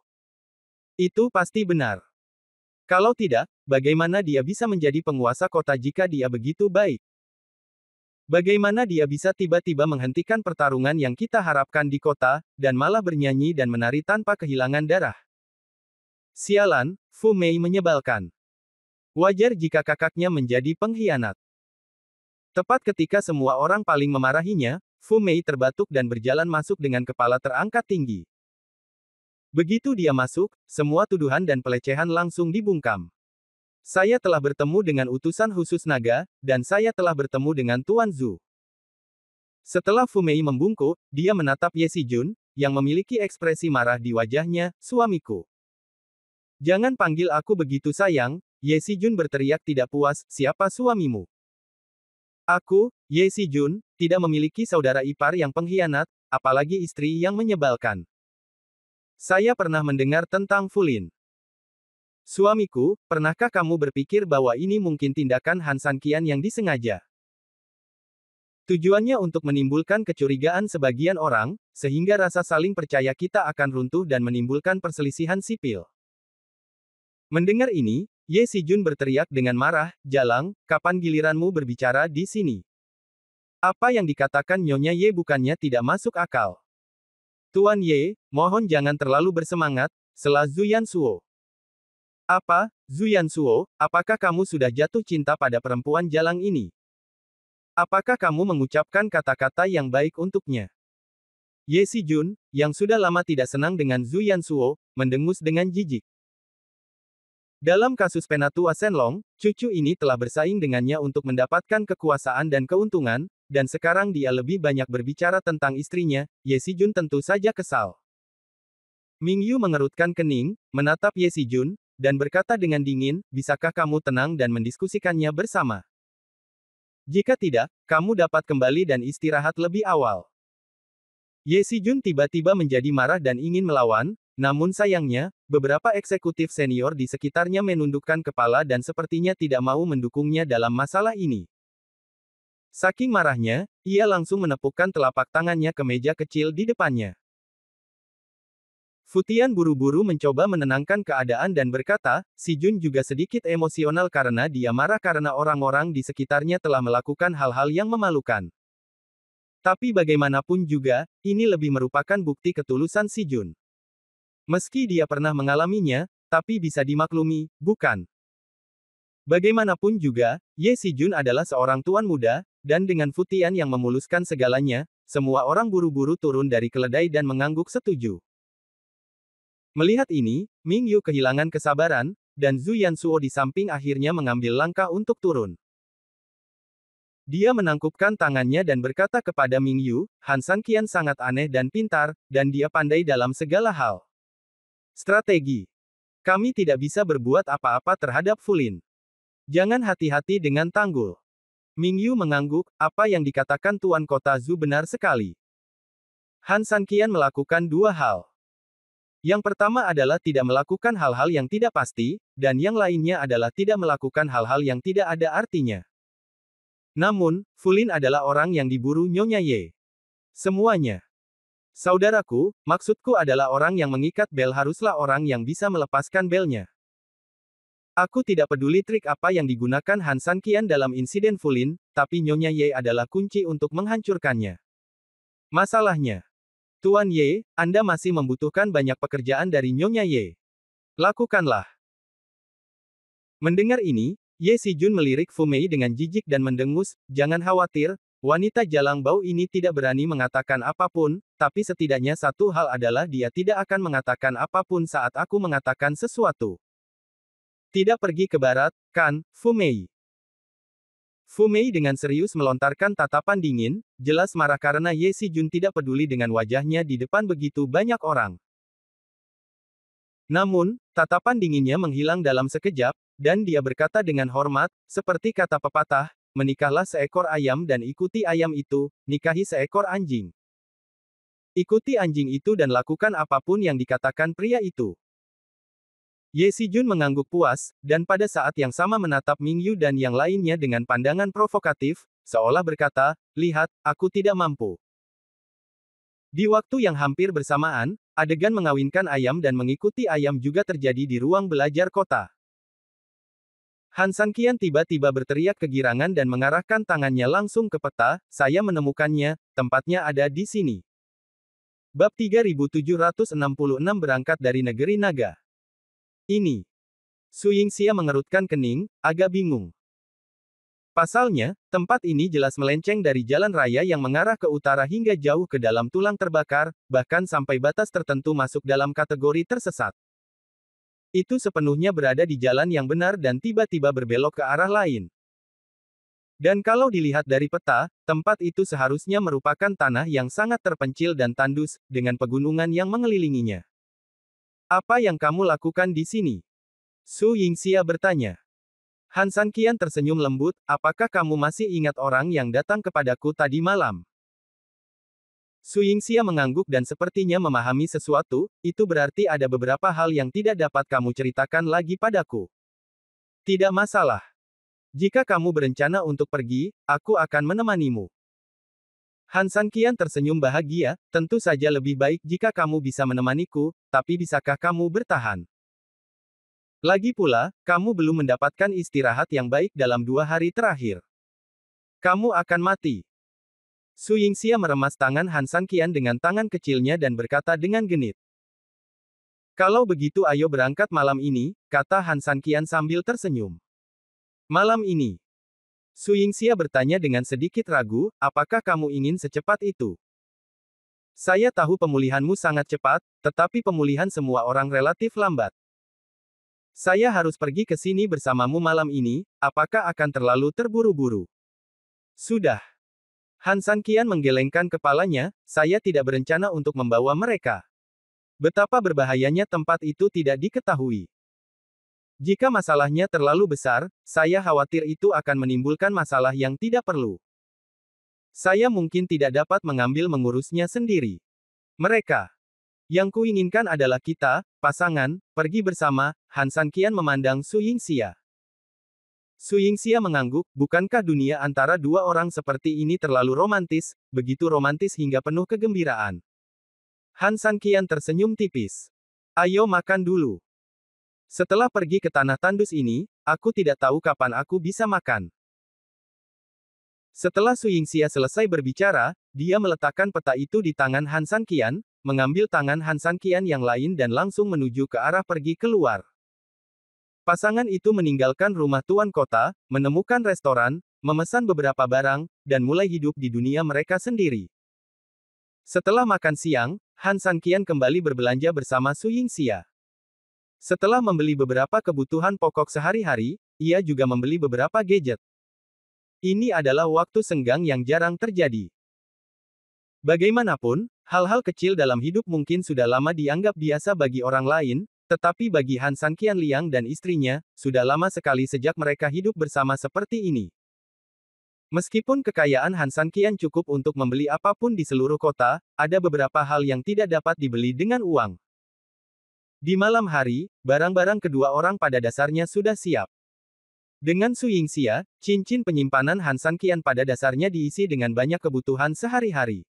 Itu pasti benar. Kalau tidak, bagaimana dia bisa menjadi penguasa kota jika dia begitu baik? Bagaimana dia bisa tiba-tiba menghentikan pertarungan yang kita harapkan di kota, dan malah bernyanyi dan menari tanpa kehilangan darah? Sialan, Fu Mei menyebalkan. Wajar jika kakaknya menjadi pengkhianat. Tepat ketika semua orang paling memarahinya, Fu Mei terbatuk dan berjalan masuk dengan kepala terangkat tinggi. Begitu dia masuk, semua tuduhan dan pelecehan langsung dibungkam. Saya telah bertemu dengan utusan khusus naga, dan saya telah bertemu dengan Tuan Zhu. Setelah Fu Mei membungkuk, dia menatap Ye Si-jun, yang memiliki ekspresi marah di wajahnya, suamiku. Jangan panggil aku begitu sayang, Ye Si-jun berteriak tidak puas, siapa suamimu? Aku, Ye Si-jun, tidak memiliki saudara ipar yang pengkhianat, apalagi istri yang menyebalkan. Saya pernah mendengar tentang Fulin. Suamiku, pernahkah kamu berpikir bahwa ini mungkin tindakan Han Sanqian yang disengaja? Tujuannya untuk menimbulkan kecurigaan sebagian orang, sehingga rasa saling percaya kita akan runtuh dan menimbulkan perselisihan sipil. Mendengar ini, Ye Si-jun berteriak dengan marah, Jalang, kapan giliranmu berbicara di sini? Apa yang dikatakan Nyonya Ye bukannya tidak masuk akal. Tuan Ye, mohon jangan terlalu bersemangat, sela Zhu Yansuo. Apa, Zhu Yansuo, apakah kamu sudah jatuh cinta pada perempuan Jalang ini? Apakah kamu mengucapkan kata-kata yang baik untuknya? Ye Sijun, yang sudah lama tidak senang dengan Zhu Yansuo, mendengus dengan jijik. Dalam kasus Penatua Shenlong, cucu ini telah bersaing dengannya untuk mendapatkan kekuasaan dan keuntungan, dan sekarang dia lebih banyak berbicara tentang istrinya. Ye Sijun tentu saja kesal. Ming Yu mengerutkan kening, menatap Ye Sijun, dan berkata dengan dingin, bisakah kamu tenang dan mendiskusikannya bersama? Jika tidak, kamu dapat kembali dan istirahat lebih awal. Ye Sijun tiba-tiba menjadi marah dan ingin melawan, namun sayangnya, beberapa eksekutif senior di sekitarnya menundukkan kepala dan sepertinya tidak mau mendukungnya dalam masalah ini. Saking marahnya, ia langsung menepukkan telapak tangannya ke meja kecil di depannya. Fu Tian buru-buru mencoba menenangkan keadaan dan berkata, Si Jun juga sedikit emosional karena dia marah karena orang-orang di sekitarnya telah melakukan hal-hal yang memalukan. Tapi bagaimanapun juga, ini lebih merupakan bukti ketulusan Si Jun. Meski dia pernah mengalaminya, tapi bisa dimaklumi, bukan? Bagaimanapun juga, Ye Si Jun adalah seorang tuan muda, dan dengan Fu Tian yang memuluskan segalanya, semua orang buru-buru turun dari keledai dan mengangguk setuju. Melihat ini, Ming Yu kehilangan kesabaran, dan Zhu Yansuo di samping akhirnya mengambil langkah untuk turun. Dia menangkupkan tangannya dan berkata kepada Ming Yu, Han Sanqian sangat aneh dan pintar, dan dia pandai dalam segala hal. Strategi. Kami tidak bisa berbuat apa-apa terhadap Fulin. Jangan hati-hati dengan Tanggul. Ming Yu mengangguk, apa yang dikatakan Tuan Kota Zhu benar sekali. Han Sanqian melakukan dua hal. Yang pertama adalah tidak melakukan hal-hal yang tidak pasti, dan yang lainnya adalah tidak melakukan hal-hal yang tidak ada artinya. Namun, Fulin adalah orang yang diburu Nyonya Ye. Semuanya. Saudaraku, maksudku adalah orang yang mengikat bel haruslah orang yang bisa melepaskan belnya. Aku tidak peduli trik apa yang digunakan Han Sanqian dalam insiden Fulin, tapi Nyonya Ye adalah kunci untuk menghancurkannya. Masalahnya, Tuan Ye, Anda masih membutuhkan banyak pekerjaan dari Nyonya Ye. Lakukanlah. Mendengar ini, Ye Sijun melirik Fu Mei dengan jijik dan mendengus, jangan khawatir, wanita jalang bau ini tidak berani mengatakan apapun, tapi setidaknya satu hal adalah dia tidak akan mengatakan apapun saat aku mengatakan sesuatu. Tidak pergi ke barat, kan, Fu Mei? Fu Mei dengan serius melontarkan tatapan dingin, jelas marah karena Ye Sijun tidak peduli dengan wajahnya di depan begitu banyak orang. Namun, tatapan dinginnya menghilang dalam sekejap, dan dia berkata dengan hormat, seperti kata pepatah, menikahlah seekor ayam dan ikuti ayam itu, nikahi seekor anjing. Ikuti anjing itu dan lakukan apapun yang dikatakan pria itu. Ye Sijun mengangguk puas, dan pada saat yang sama menatap Ming Yu dan yang lainnya dengan pandangan provokatif, seolah berkata, lihat, aku tidak mampu. Di waktu yang hampir bersamaan, adegan mengawinkan ayam dan mengikuti ayam juga terjadi di ruang belajar kota. Han Sanqian tiba-tiba berteriak kegirangan dan mengarahkan tangannya langsung ke peta, saya menemukannya, tempatnya ada di sini. Bab 3766 berangkat dari negeri naga. Ini. Su Yingxia mengerutkan kening, agak bingung. Pasalnya, tempat ini jelas melenceng dari jalan raya yang mengarah ke utara hingga jauh ke dalam tulang terbakar, bahkan sampai batas tertentu masuk dalam kategori tersesat. Itu sepenuhnya berada di jalan yang benar dan tiba-tiba berbelok ke arah lain. Dan kalau dilihat dari peta, tempat itu seharusnya merupakan tanah yang sangat terpencil dan tandus, dengan pegunungan yang mengelilinginya. Apa yang kamu lakukan di sini? Su Yingxia bertanya. Han Sanqian tersenyum lembut, apakah kamu masih ingat orang yang datang kepadaku tadi malam? Su Yingxia mengangguk dan sepertinya memahami sesuatu, itu berarti ada beberapa hal yang tidak dapat kamu ceritakan lagi padaku. Tidak masalah. Jika kamu berencana untuk pergi, aku akan menemanimu. Han Sanqian tersenyum bahagia, tentu saja lebih baik jika kamu bisa menemaniku, tapi bisakah kamu bertahan? Lagi pula, kamu belum mendapatkan istirahat yang baik dalam 2 hari terakhir. Kamu akan mati. Su Yingxia meremas tangan Han Sanqian dengan tangan kecilnya dan berkata dengan genit. Kalau begitu ayo berangkat malam ini, kata Han Sanqian sambil tersenyum. Malam ini. Su Yingxia bertanya dengan sedikit ragu, apakah kamu ingin secepat itu? Saya tahu pemulihanmu sangat cepat, tetapi pemulihan semua orang relatif lambat. Saya harus pergi ke sini bersamamu malam ini, apakah akan terlalu terburu-buru? Sudah. Han Sanqian menggelengkan kepalanya, saya tidak berencana untuk membawa mereka. Betapa berbahayanya tempat itu tidak diketahui. Jika masalahnya terlalu besar, saya khawatir itu akan menimbulkan masalah yang tidak perlu. Saya mungkin tidak dapat mengurusnya sendiri. Mereka. Yang kuinginkan adalah kita, pasangan, pergi bersama. Han Sanqian memandang Su Yingxia. Su Yingxia mengangguk, bukankah dunia antara dua orang seperti ini terlalu romantis, begitu romantis hingga penuh kegembiraan. Han Sanqian tersenyum tipis. Ayo makan dulu. Setelah pergi ke tanah tandus ini, aku tidak tahu kapan aku bisa makan. Setelah Su Yingxia selesai berbicara, dia meletakkan peta itu di tangan Han Sanqian, mengambil tangan Han Sanqian yang lain dan langsung menuju ke arah pergi keluar. Pasangan itu meninggalkan rumah tuan kota, menemukan restoran, memesan beberapa barang, dan mulai hidup di dunia mereka sendiri. Setelah makan siang, Han Sanqian kembali berbelanja bersama Su Yingxia. Setelah membeli beberapa kebutuhan pokok sehari-hari, ia juga membeli beberapa gadget. Ini adalah waktu senggang yang jarang terjadi. Bagaimanapun, hal-hal kecil dalam hidup mungkin sudah lama dianggap biasa bagi orang lain, tetapi bagi Han Sanqian Liang dan istrinya, sudah lama sekali sejak mereka hidup bersama seperti ini. Meskipun kekayaan Han Sanqian cukup untuk membeli apapun di seluruh kota, ada beberapa hal yang tidak dapat dibeli dengan uang. Di malam hari, barang-barang kedua orang pada dasarnya sudah siap. Dengan Su Yingxia, cincin penyimpanan Han Sanqian pada dasarnya diisi dengan banyak kebutuhan sehari-hari.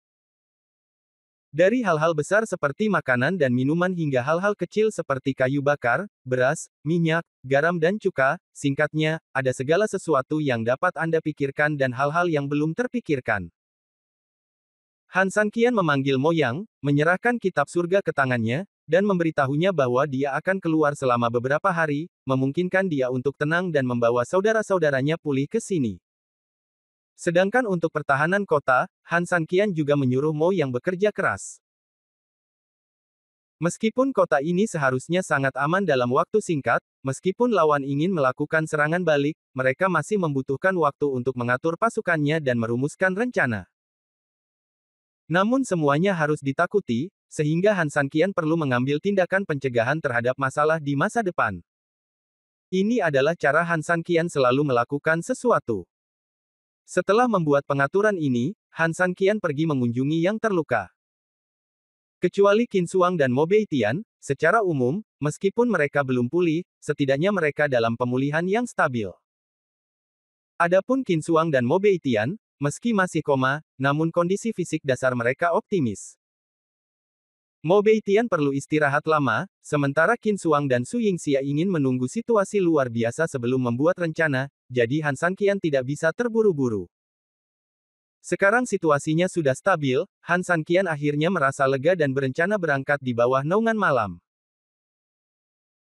Dari hal-hal besar seperti makanan dan minuman hingga hal-hal kecil seperti kayu bakar, beras, minyak, garam dan cuka, singkatnya, ada segala sesuatu yang dapat Anda pikirkan dan hal-hal yang belum terpikirkan. Han Sanqian memanggil Mo Yang, menyerahkan kitab surga ke tangannya, dan memberitahunya bahwa dia akan keluar selama beberapa hari, memungkinkan dia untuk tenang dan membawa saudara-saudaranya pulih ke sini. Sedangkan untuk pertahanan kota, Han Sanqian juga menyuruh Mo Yang bekerja keras. Meskipun kota ini seharusnya sangat aman dalam waktu singkat, meskipun lawan ingin melakukan serangan balik, mereka masih membutuhkan waktu untuk mengatur pasukannya dan merumuskan rencana. Namun semuanya harus ditakuti, sehingga Han Sanqian perlu mengambil tindakan pencegahan terhadap masalah di masa depan. Ini adalah cara Han Sanqian selalu melakukan sesuatu. Setelah membuat pengaturan ini, Han Sanqian pergi mengunjungi yang terluka. Kecuali Qin Shuang dan Mo Beitian, secara umum, meskipun mereka belum pulih, setidaknya mereka dalam pemulihan yang stabil. Adapun Qin Shuang dan Mo Beitian, meski masih koma, namun kondisi fisik dasar mereka optimis. Mo Beitian perlu istirahat lama, sementara Qin Shuang dan Su Yingxia ingin menunggu situasi luar biasa sebelum membuat rencana, jadi Han Sanqian tidak bisa terburu-buru. Sekarang situasinya sudah stabil, Han Sanqian akhirnya merasa lega dan berencana berangkat di bawah naungan malam.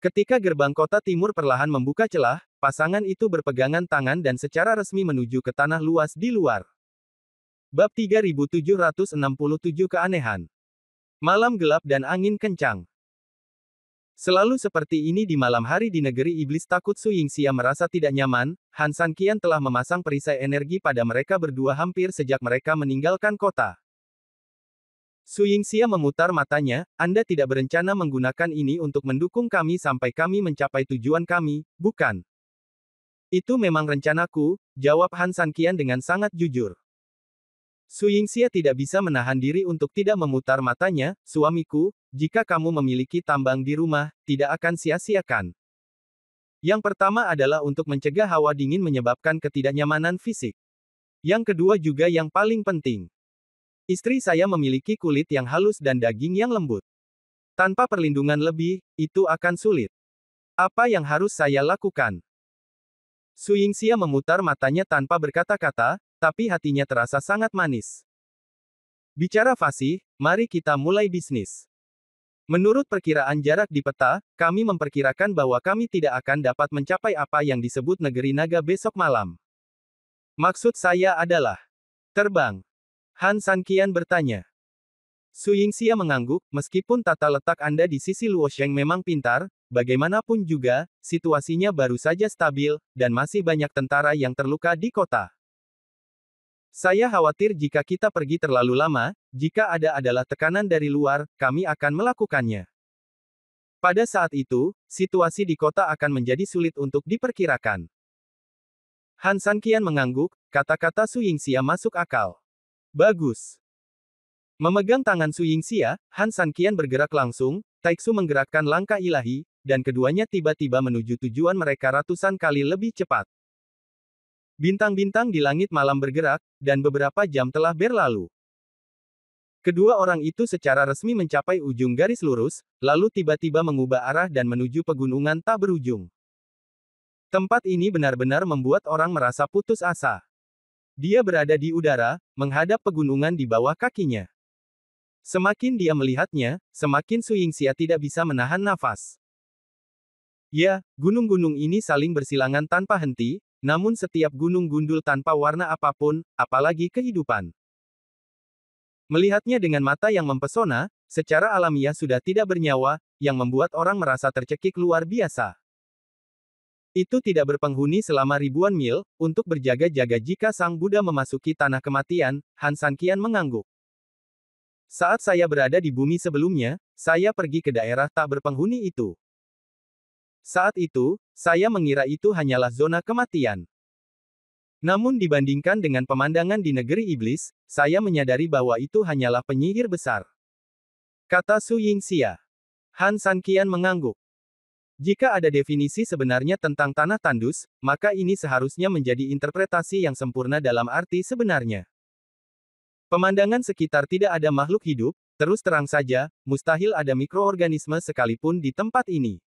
Ketika gerbang kota timur perlahan membuka celah, pasangan itu berpegangan tangan dan secara resmi menuju ke tanah luas di luar. Bab 3767 Keanehan. Malam gelap dan angin kencang. Selalu seperti ini di malam hari di negeri iblis takut. Su Yingxia merasa tidak nyaman. Han Sanqian telah memasang perisai energi pada mereka berdua hampir sejak mereka meninggalkan kota. Su Yingxia memutar matanya, Anda tidak berencana menggunakan ini untuk mendukung kami sampai kami mencapai tujuan kami, bukan? Itu memang rencanaku, jawab Han Sanqian dengan sangat jujur. Su Yingxia tidak bisa menahan diri untuk tidak memutar matanya, suamiku, jika kamu memiliki tambang di rumah, tidak akan sia-siakan. Yang pertama adalah untuk mencegah hawa dingin menyebabkan ketidaknyamanan fisik. Yang kedua juga yang paling penting. Istri saya memiliki kulit yang halus dan daging yang lembut. Tanpa perlindungan lebih, itu akan sulit. Apa yang harus saya lakukan? Su Yingxia memutar matanya tanpa berkata-kata, tapi hatinya terasa sangat manis. Bicara fasih, mari kita mulai bisnis. Menurut perkiraan jarak di peta, kami memperkirakan bahwa kami tidak akan dapat mencapai apa yang disebut negeri naga besok malam. Maksud saya adalah terbang. Han Sanqian bertanya. Su Yingxia mengangguk, meskipun tata letak Anda di sisi Luosheng memang pintar, bagaimanapun juga, situasinya baru saja stabil, dan masih banyak tentara yang terluka di kota. Saya khawatir jika kita pergi terlalu lama, jika ada adalah tekanan dari luar, kami akan melakukannya. Pada saat itu, situasi di kota akan menjadi sulit untuk diperkirakan. Han Sanqian mengangguk, kata-kata Su Yingxia masuk akal. Bagus. Memegang tangan Su Yingxia, Han Sanqian bergerak langsung, Taiksu menggerakkan langkah ilahi, dan keduanya tiba-tiba menuju tujuan mereka ratusan kali lebih cepat. Bintang-bintang di langit malam bergerak, dan beberapa jam telah berlalu. Kedua orang itu secara resmi mencapai ujung garis lurus, lalu tiba-tiba mengubah arah dan menuju pegunungan tak berujung. Tempat ini benar-benar membuat orang merasa putus asa. Dia berada di udara, menghadap pegunungan di bawah kakinya. Semakin dia melihatnya, semakin Su Yingxia tidak bisa menahan nafas. Ya, gunung-gunung ini saling bersilangan tanpa henti, namun setiap gunung gundul tanpa warna apapun, apalagi kehidupan. Melihatnya dengan mata yang mempesona, secara alamiah sudah tidak bernyawa, yang membuat orang merasa tercekik luar biasa. Itu tidak berpenghuni selama ribuan mil, untuk berjaga-jaga jika Sang Buddha memasuki tanah kematian, Han Sanqian mengangguk. Saat saya berada di bumi sebelumnya, saya pergi ke daerah tak berpenghuni itu. Saat itu, saya mengira itu hanyalah zona kematian. Namun dibandingkan dengan pemandangan di negeri iblis, saya menyadari bahwa itu hanyalah penyihir besar. Kata Su Yingxia. Han Sanqian mengangguk. Jika ada definisi sebenarnya tentang tanah tandus, maka ini seharusnya menjadi interpretasi yang sempurna dalam arti sebenarnya. Pemandangan sekitar tidak ada makhluk hidup, terus terang saja, mustahil ada mikroorganisme sekalipun di tempat ini.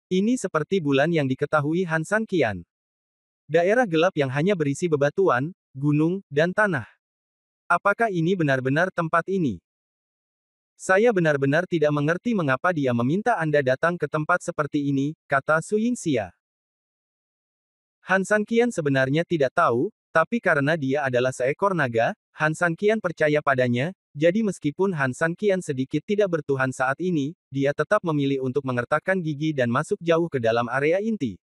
Ini seperti bulan yang diketahui Han Sanqian. Daerah gelap yang hanya berisi bebatuan, gunung, dan tanah. Apakah ini benar-benar tempat ini? Saya benar-benar tidak mengerti mengapa dia meminta Anda datang ke tempat seperti ini, kata Su Yingxia. Han Sanqian sebenarnya tidak tahu, tapi karena dia adalah seekor naga, Han Sanqian percaya padanya, jadi meskipun Han Sanqian sedikit tidak bertuhan saat ini, dia tetap memilih untuk mengertakkan gigi dan masuk jauh ke dalam area inti.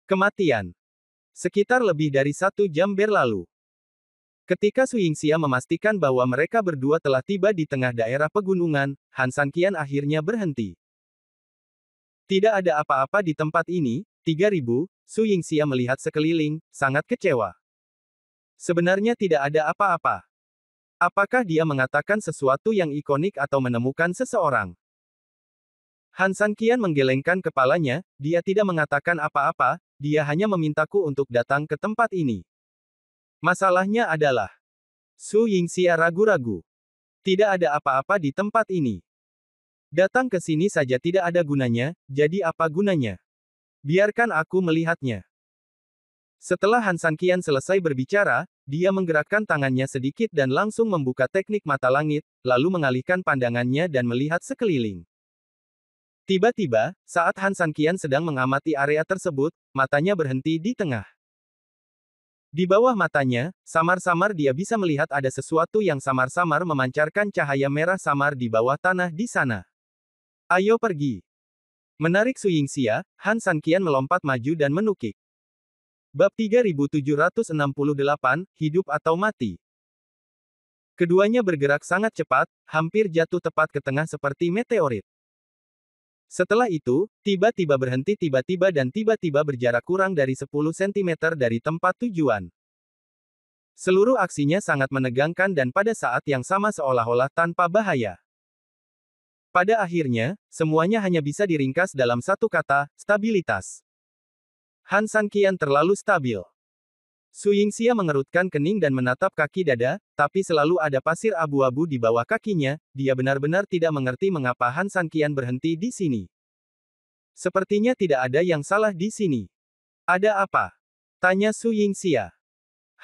Kematian. Sekitar lebih dari 1 jam berlalu. Ketika Su Yingxia memastikan bahwa mereka berdua telah tiba di tengah daerah pegunungan, Han Sanqian akhirnya berhenti. Tidak ada apa-apa di tempat ini, 3000, Su Yingxia melihat sekeliling, sangat kecewa. Sebenarnya tidak ada apa-apa. Apakah dia mengatakan sesuatu yang ikonik atau menemukan seseorang? Han Sanqian menggelengkan kepalanya, dia tidak mengatakan apa-apa, dia hanya memintaku untuk datang ke tempat ini. Masalahnya adalah, Su Yingxia ragu-ragu. Tidak ada apa-apa di tempat ini. Datang ke sini saja tidak ada gunanya, jadi apa gunanya? Biarkan aku melihatnya. Setelah Han Sanqian selesai berbicara, dia menggerakkan tangannya sedikit dan langsung membuka teknik mata langit, lalu mengalihkan pandangannya dan melihat sekeliling. Tiba-tiba, saat Han Sanqian sedang mengamati area tersebut, matanya berhenti di tengah. Di bawah matanya, samar-samar dia bisa melihat ada sesuatu yang samar-samar memancarkan cahaya merah samar di bawah tanah di sana. Ayo pergi. Menarik Su Yingxia, Han Sanqian melompat maju dan menukik. Bab 3768, Hidup atau Mati. Keduanya bergerak sangat cepat, hampir jatuh tepat ke tengah seperti meteorit. Setelah itu, tiba-tiba berhenti tiba-tiba dan tiba-tiba berjarak kurang dari 10 cm dari tempat tujuan. Seluruh aksinya sangat menegangkan dan pada saat yang sama seolah-olah tanpa bahaya. Pada akhirnya, semuanya hanya bisa diringkas dalam satu kata, stabilitas. Han Sanqian terlalu stabil. Su Yingxia mengerutkan kening dan menatap kaki dada, tapi selalu ada pasir abu-abu di bawah kakinya, dia benar-benar tidak mengerti mengapa Han Sanqian berhenti di sini. Sepertinya tidak ada yang salah di sini. Ada apa? Tanya Su Yingxia.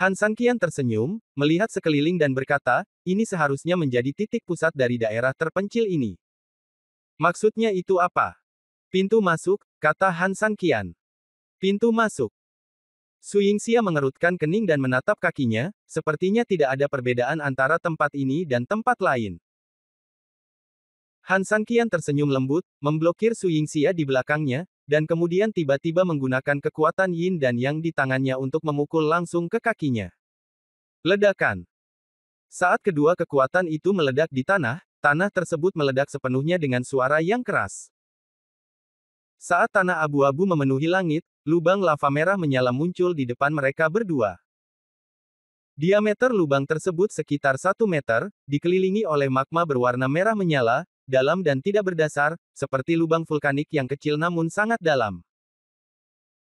Han Sanqian tersenyum, melihat sekeliling dan berkata, ini seharusnya menjadi titik pusat dari daerah terpencil ini. Maksudnya itu apa? Pintu masuk, kata Han Sanqian. Pintu masuk. Su Yingxia mengerutkan kening dan menatap kakinya, sepertinya tidak ada perbedaan antara tempat ini dan tempat lain. Han Sanqian tersenyum lembut, memblokir Su Yingxia di belakangnya, dan kemudian tiba-tiba menggunakan kekuatan yin dan yang di tangannya untuk memukul langsung ke kakinya. Ledakan. Saat kedua kekuatan itu meledak di tanah, tanah tersebut meledak sepenuhnya dengan suara yang keras. Saat tanah abu-abu memenuhi langit, lubang lava merah menyala muncul di depan mereka berdua. Diameter lubang tersebut sekitar 1 meter, dikelilingi oleh magma berwarna merah menyala, dalam dan tidak berdasar, seperti lubang vulkanik yang kecil namun sangat dalam.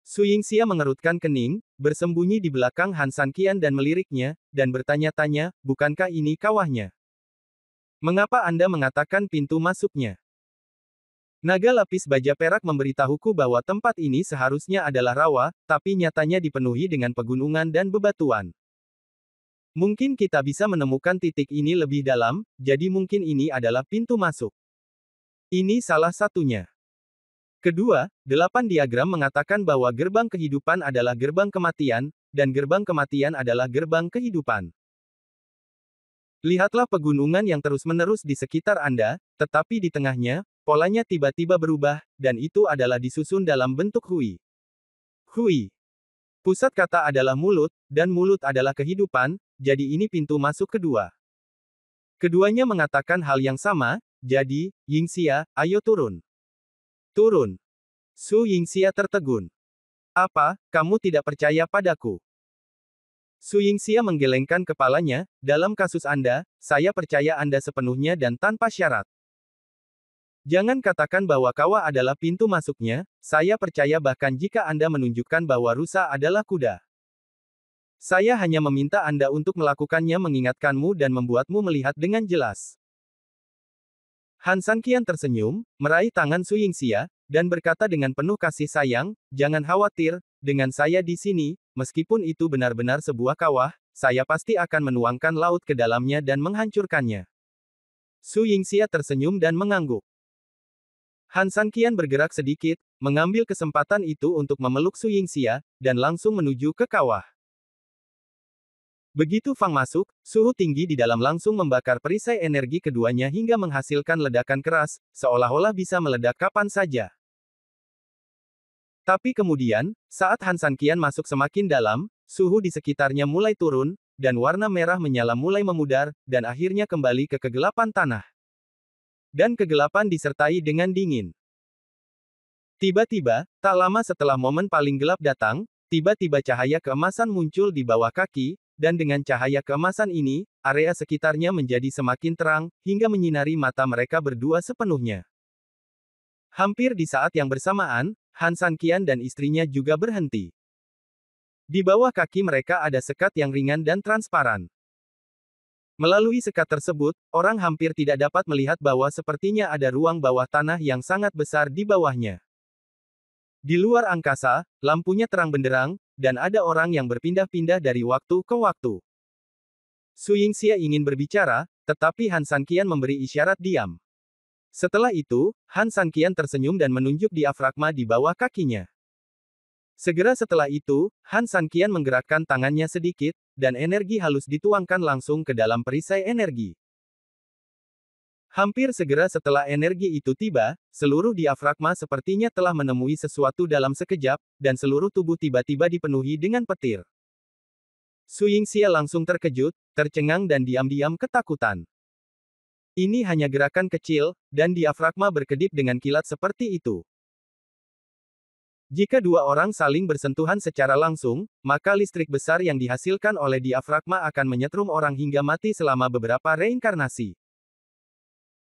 Su Yingxia mengerutkan kening, bersembunyi di belakang Han Sanqian dan meliriknya, dan bertanya-tanya, bukankah ini kawahnya? Mengapa Anda mengatakan pintu masuknya? Naga lapis baja perak memberitahuku bahwa tempat ini seharusnya adalah rawa, tapi nyatanya dipenuhi dengan pegunungan dan bebatuan. Mungkin kita bisa menemukan titik ini lebih dalam, jadi mungkin ini adalah pintu masuk. Ini salah satunya. Kedua, 8 diagram mengatakan bahwa gerbang kehidupan adalah gerbang kematian, dan gerbang kematian adalah gerbang kehidupan. Lihatlah pegunungan yang terus-menerus di sekitar Anda, tetapi di tengahnya, polanya tiba-tiba berubah, dan itu adalah disusun dalam bentuk hui. Hui. Pusat kata adalah mulut, dan mulut adalah kehidupan, jadi ini pintu masuk kedua. Keduanya mengatakan hal yang sama, jadi, Yingxia, ayo turun. Turun. Su Yingxia tertegun. Apa, kamu tidak percaya padaku? Su Yingxia menggelengkan kepalanya, dalam kasus Anda, saya percaya Anda sepenuhnya dan tanpa syarat. Jangan katakan bahwa kawah adalah pintu masuknya, saya percaya bahkan jika Anda menunjukkan bahwa rusa adalah kuda. Saya hanya meminta Anda untuk melakukannya mengingatkanmu dan membuatmu melihat dengan jelas. Han Sanqian tersenyum, meraih tangan Su Yingxia, dan berkata dengan penuh kasih sayang, jangan khawatir, dengan saya di sini, meskipun itu benar-benar sebuah kawah, saya pasti akan menuangkan laut ke dalamnya dan menghancurkannya. Su Yingxia tersenyum dan mengangguk. Han Sanqian bergerak sedikit, mengambil kesempatan itu untuk memeluk Su Yingxia, dan langsung menuju ke kawah. Begitu Fang masuk, suhu tinggi di dalam langsung membakar perisai energi keduanya hingga menghasilkan ledakan keras, seolah-olah bisa meledak kapan saja. Tapi kemudian, saat Han Sanqian masuk semakin dalam, suhu di sekitarnya mulai turun, dan warna merah menyala mulai memudar, dan akhirnya kembali ke kegelapan tanah. Dan kegelapan disertai dengan dingin. Tiba-tiba, tak lama setelah momen paling gelap datang, tiba-tiba cahaya keemasan muncul di bawah kaki, dan dengan cahaya keemasan ini, area sekitarnya menjadi semakin terang, hingga menyinari mata mereka berdua sepenuhnya. Hampir di saat yang bersamaan, Han Sanqian dan istrinya juga berhenti. Di bawah kaki mereka ada sekat yang ringan dan transparan. Melalui sekat tersebut, orang hampir tidak dapat melihat bahwa sepertinya ada ruang bawah tanah yang sangat besar di bawahnya. Di luar angkasa, lampunya terang benderang, dan ada orang yang berpindah-pindah dari waktu ke waktu. Su Yingxia ingin berbicara, tetapi Han Sanqian memberi isyarat diam. Setelah itu, Han Sanqian tersenyum dan menunjuk diafragma di bawah kakinya. Segera setelah itu, Han Sanqian menggerakkan tangannya sedikit, dan energi halus dituangkan langsung ke dalam perisai energi. Hampir segera setelah energi itu tiba, seluruh diafragma sepertinya telah menemui sesuatu dalam sekejap, dan seluruh tubuh tiba-tiba dipenuhi dengan petir. Su Yingxia langsung terkejut, tercengang dan diam-diam ketakutan. Ini hanya gerakan kecil, dan diafragma berkedip dengan kilat seperti itu. Jika dua orang saling bersentuhan secara langsung, maka listrik besar yang dihasilkan oleh diafragma akan menyetrum orang hingga mati selama beberapa reinkarnasi.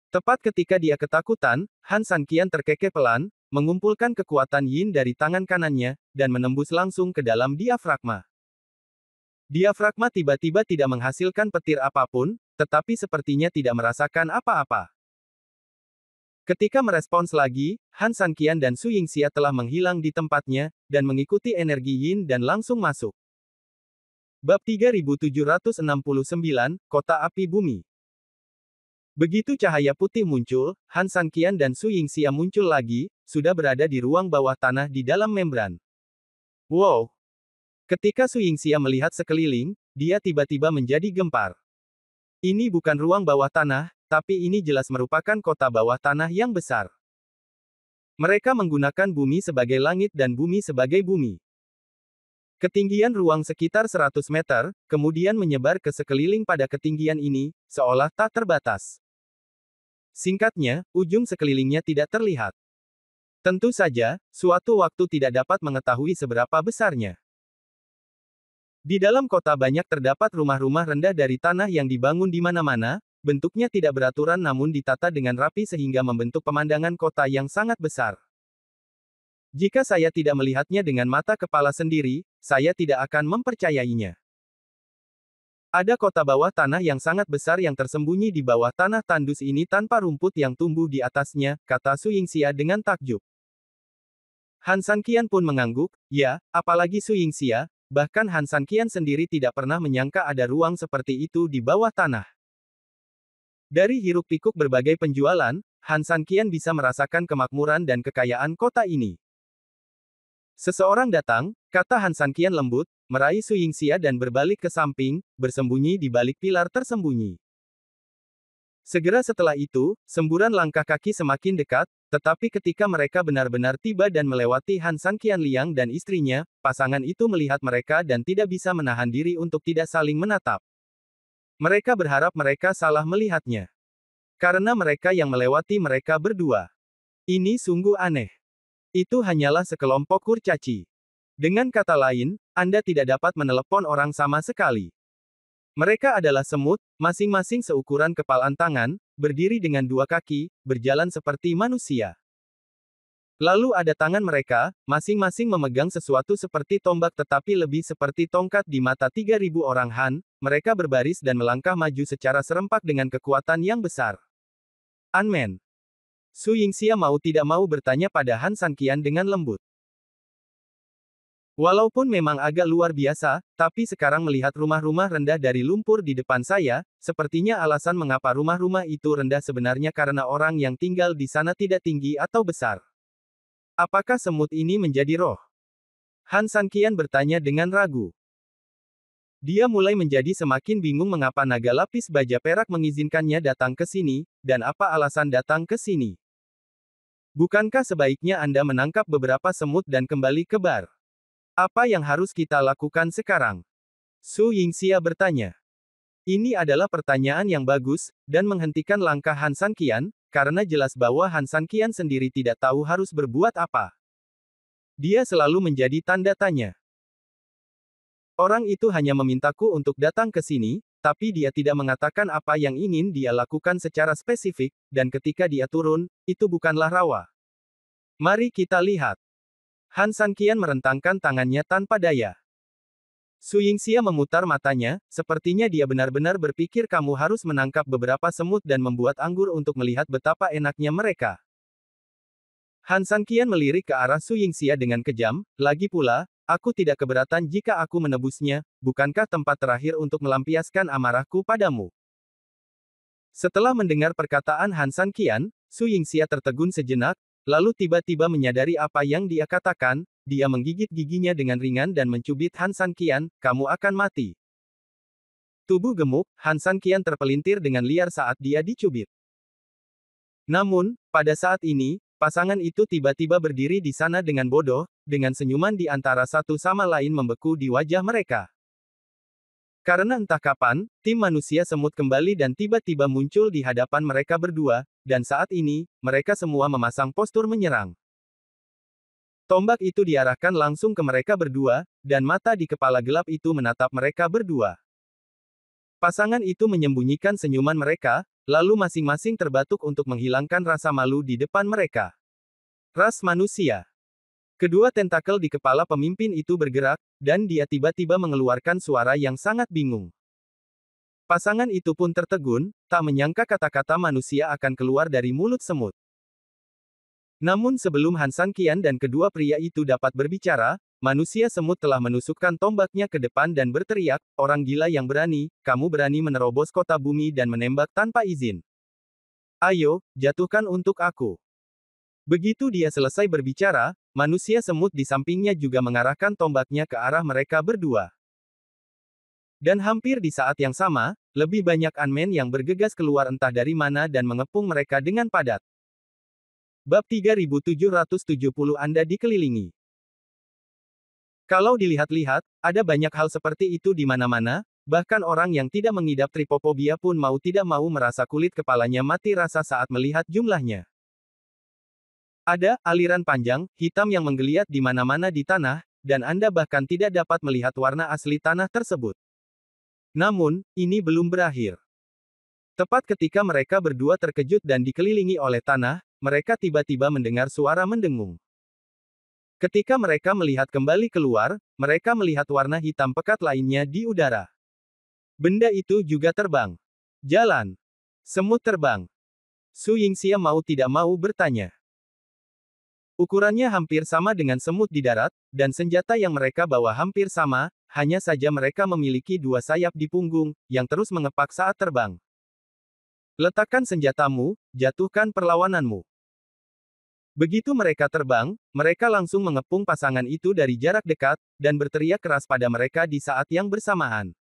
Tepat ketika dia ketakutan, Han Sanqian terkekeh pelan, mengumpulkan kekuatan yin dari tangan kanannya, dan menembus langsung ke dalam diafragma. Diafragma tiba-tiba tidak menghasilkan petir apapun, tetapi sepertinya tidak merasakan apa-apa. Ketika merespons lagi, Han Sanqian dan Su Yingxia telah menghilang di tempatnya, dan mengikuti energi yin dan langsung masuk. Bab 3769, Kota Api Bumi. Begitu cahaya putih muncul, Han Sanqian dan Su Yingxia muncul lagi, sudah berada di ruang bawah tanah di dalam membran. Wow! Ketika Su Yingxia melihat sekeliling, dia tiba-tiba menjadi gempar. Ini bukan ruang bawah tanah, tapi ini jelas merupakan kota bawah tanah yang besar. Mereka menggunakan bumi sebagai langit dan bumi sebagai bumi. Ketinggian ruang sekitar 100 meter, kemudian menyebar ke sekeliling pada ketinggian ini, seolah tak terbatas. Singkatnya, ujung sekelilingnya tidak terlihat. Tentu saja, suatu waktu tidak dapat mengetahui seberapa besarnya. Di dalam kota banyak terdapat rumah-rumah rendah dari tanah yang dibangun di mana-mana, bentuknya tidak beraturan namun ditata dengan rapi sehingga membentuk pemandangan kota yang sangat besar. Jika saya tidak melihatnya dengan mata kepala sendiri, saya tidak akan mempercayainya. Ada kota bawah tanah yang sangat besar yang tersembunyi di bawah tanah tandus ini tanpa rumput yang tumbuh di atasnya, kata Su Yingxia dengan takjub. Han Sanqian pun mengangguk, ya, apalagi Su Yingxia, bahkan Han Sanqian sendiri tidak pernah menyangka ada ruang seperti itu di bawah tanah. Dari hiruk-pikuk berbagai penjualan, Han Sanqian bisa merasakan kemakmuran dan kekayaan kota ini. Seseorang datang, kata Han Sanqian lembut, meraih Su Yingxia dan berbalik ke samping, bersembunyi di balik pilar tersembunyi. Segera setelah itu, semburan langkah kaki semakin dekat, tetapi ketika mereka benar-benar tiba dan melewati Han Sanqian Liang dan istrinya, pasangan itu melihat mereka dan tidak bisa menahan diri untuk tidak saling menatap. Mereka berharap mereka salah melihatnya. Karena mereka yang melewati mereka berdua. Ini sungguh aneh. Itu hanyalah sekelompok kurcaci. Dengan kata lain, Anda tidak dapat menelepon orang sama sekali. Mereka adalah semut, masing-masing seukuran kepalan tangan, berdiri dengan dua kaki, berjalan seperti manusia. Lalu ada tangan mereka, masing-masing memegang sesuatu seperti tombak tetapi lebih seperti tongkat di mata 3.000 orang Han, mereka berbaris dan melangkah maju secara serempak dengan kekuatan yang besar. Anmen. Su Yingxia mau tidak mau bertanya pada Han Sanqian dengan lembut. Walaupun memang agak luar biasa, tapi sekarang melihat rumah-rumah rendah dari lumpur di depan saya, sepertinya alasan mengapa rumah-rumah itu rendah sebenarnya karena orang yang tinggal di sana tidak tinggi atau besar. Apakah semut ini menjadi roh? Han Sanqian bertanya dengan ragu. Dia mulai menjadi semakin bingung mengapa naga lapis baja perak mengizinkannya datang ke sini, dan apa alasan datang ke sini. Bukankah sebaiknya Anda menangkap beberapa semut dan kembali ke bar? Apa yang harus kita lakukan sekarang? Su Yingxia bertanya. Ini adalah pertanyaan yang bagus, dan menghentikan langkah Han Sanqian, karena jelas bahwa Han Sanqian sendiri tidak tahu harus berbuat apa. Dia selalu menjadi tanda tanya. Orang itu hanya memintaku untuk datang ke sini, tapi dia tidak mengatakan apa yang ingin dia lakukan secara spesifik, dan ketika dia turun, itu bukanlah rawa. Mari kita lihat. Han Sanqian merentangkan tangannya tanpa daya. Su Yingxia memutar matanya, sepertinya dia benar-benar berpikir kamu harus menangkap beberapa semut dan membuat anggur untuk melihat betapa enaknya mereka. Han Sanqian melirik ke arah Su Yingxia dengan kejam, lagi pula, aku tidak keberatan jika aku menebusnya, bukankah tempat terakhir untuk melampiaskan amarahku padamu? Setelah mendengar perkataan Han Sanqian, Su Yingxia tertegun sejenak, lalu tiba-tiba menyadari apa yang dia katakan, dia menggigit giginya dengan ringan dan mencubit Han Sanqian, kamu akan mati. Tubuh gemuk, Han Sanqian terpelintir dengan liar saat dia dicubit. Namun, pada saat ini, pasangan itu tiba-tiba berdiri di sana dengan bodoh, dengan senyuman di antara satu sama lain membeku di wajah mereka. Karena entah kapan, tim manusia semut kembali dan tiba-tiba muncul di hadapan mereka berdua, dan saat ini, mereka semua memasang postur menyerang. Tombak itu diarahkan langsung ke mereka berdua, dan mata di kepala gelap itu menatap mereka berdua. Pasangan itu menyembunyikan senyuman mereka, lalu masing-masing terbatuk untuk menghilangkan rasa malu di depan mereka. Ras manusia. Kedua tentakel di kepala pemimpin itu bergerak, dan dia tiba-tiba mengeluarkan suara yang sangat bingung. Pasangan itu pun tertegun, tak menyangka kata-kata manusia akan keluar dari mulut semut. Namun sebelum Han Sanqian dan kedua pria itu dapat berbicara, manusia semut telah menusukkan tombaknya ke depan dan berteriak, orang gila yang berani, kamu berani menerobos kota bumi dan menembak tanpa izin. Ayo, jatuhkan untuk aku. Begitu dia selesai berbicara, manusia semut di sampingnya juga mengarahkan tombaknya ke arah mereka berdua. Dan hampir di saat yang sama, lebih banyak Unmen yang bergegas keluar entah dari mana dan mengepung mereka dengan padat. Bab 3770 Anda dikelilingi. Kalau dilihat-lihat, ada banyak hal seperti itu di mana-mana, bahkan orang yang tidak mengidap tripofobia pun mau tidak mau merasa kulit kepalanya mati rasa saat melihat jumlahnya. Ada aliran panjang, hitam yang menggeliat di mana-mana di tanah, dan Anda bahkan tidak dapat melihat warna asli tanah tersebut. Namun, ini belum berakhir. Tepat ketika mereka berdua terkejut dan dikelilingi oleh tanah, mereka tiba-tiba mendengar suara mendengung. Ketika mereka melihat kembali keluar, mereka melihat warna hitam pekat lainnya di udara. Benda itu juga terbang. Jalan. Semut terbang. Su Yingxia mau tidak mau bertanya. Ukurannya hampir sama dengan semut di darat, dan senjata yang mereka bawa hampir sama, hanya saja mereka memiliki dua sayap di punggung, yang terus mengepak saat terbang. Letakkan senjatamu, jatuhkan perlawananmu. Begitu mereka terbang, mereka langsung mengepung pasangan itu dari jarak dekat, dan berteriak keras pada mereka di saat yang bersamaan.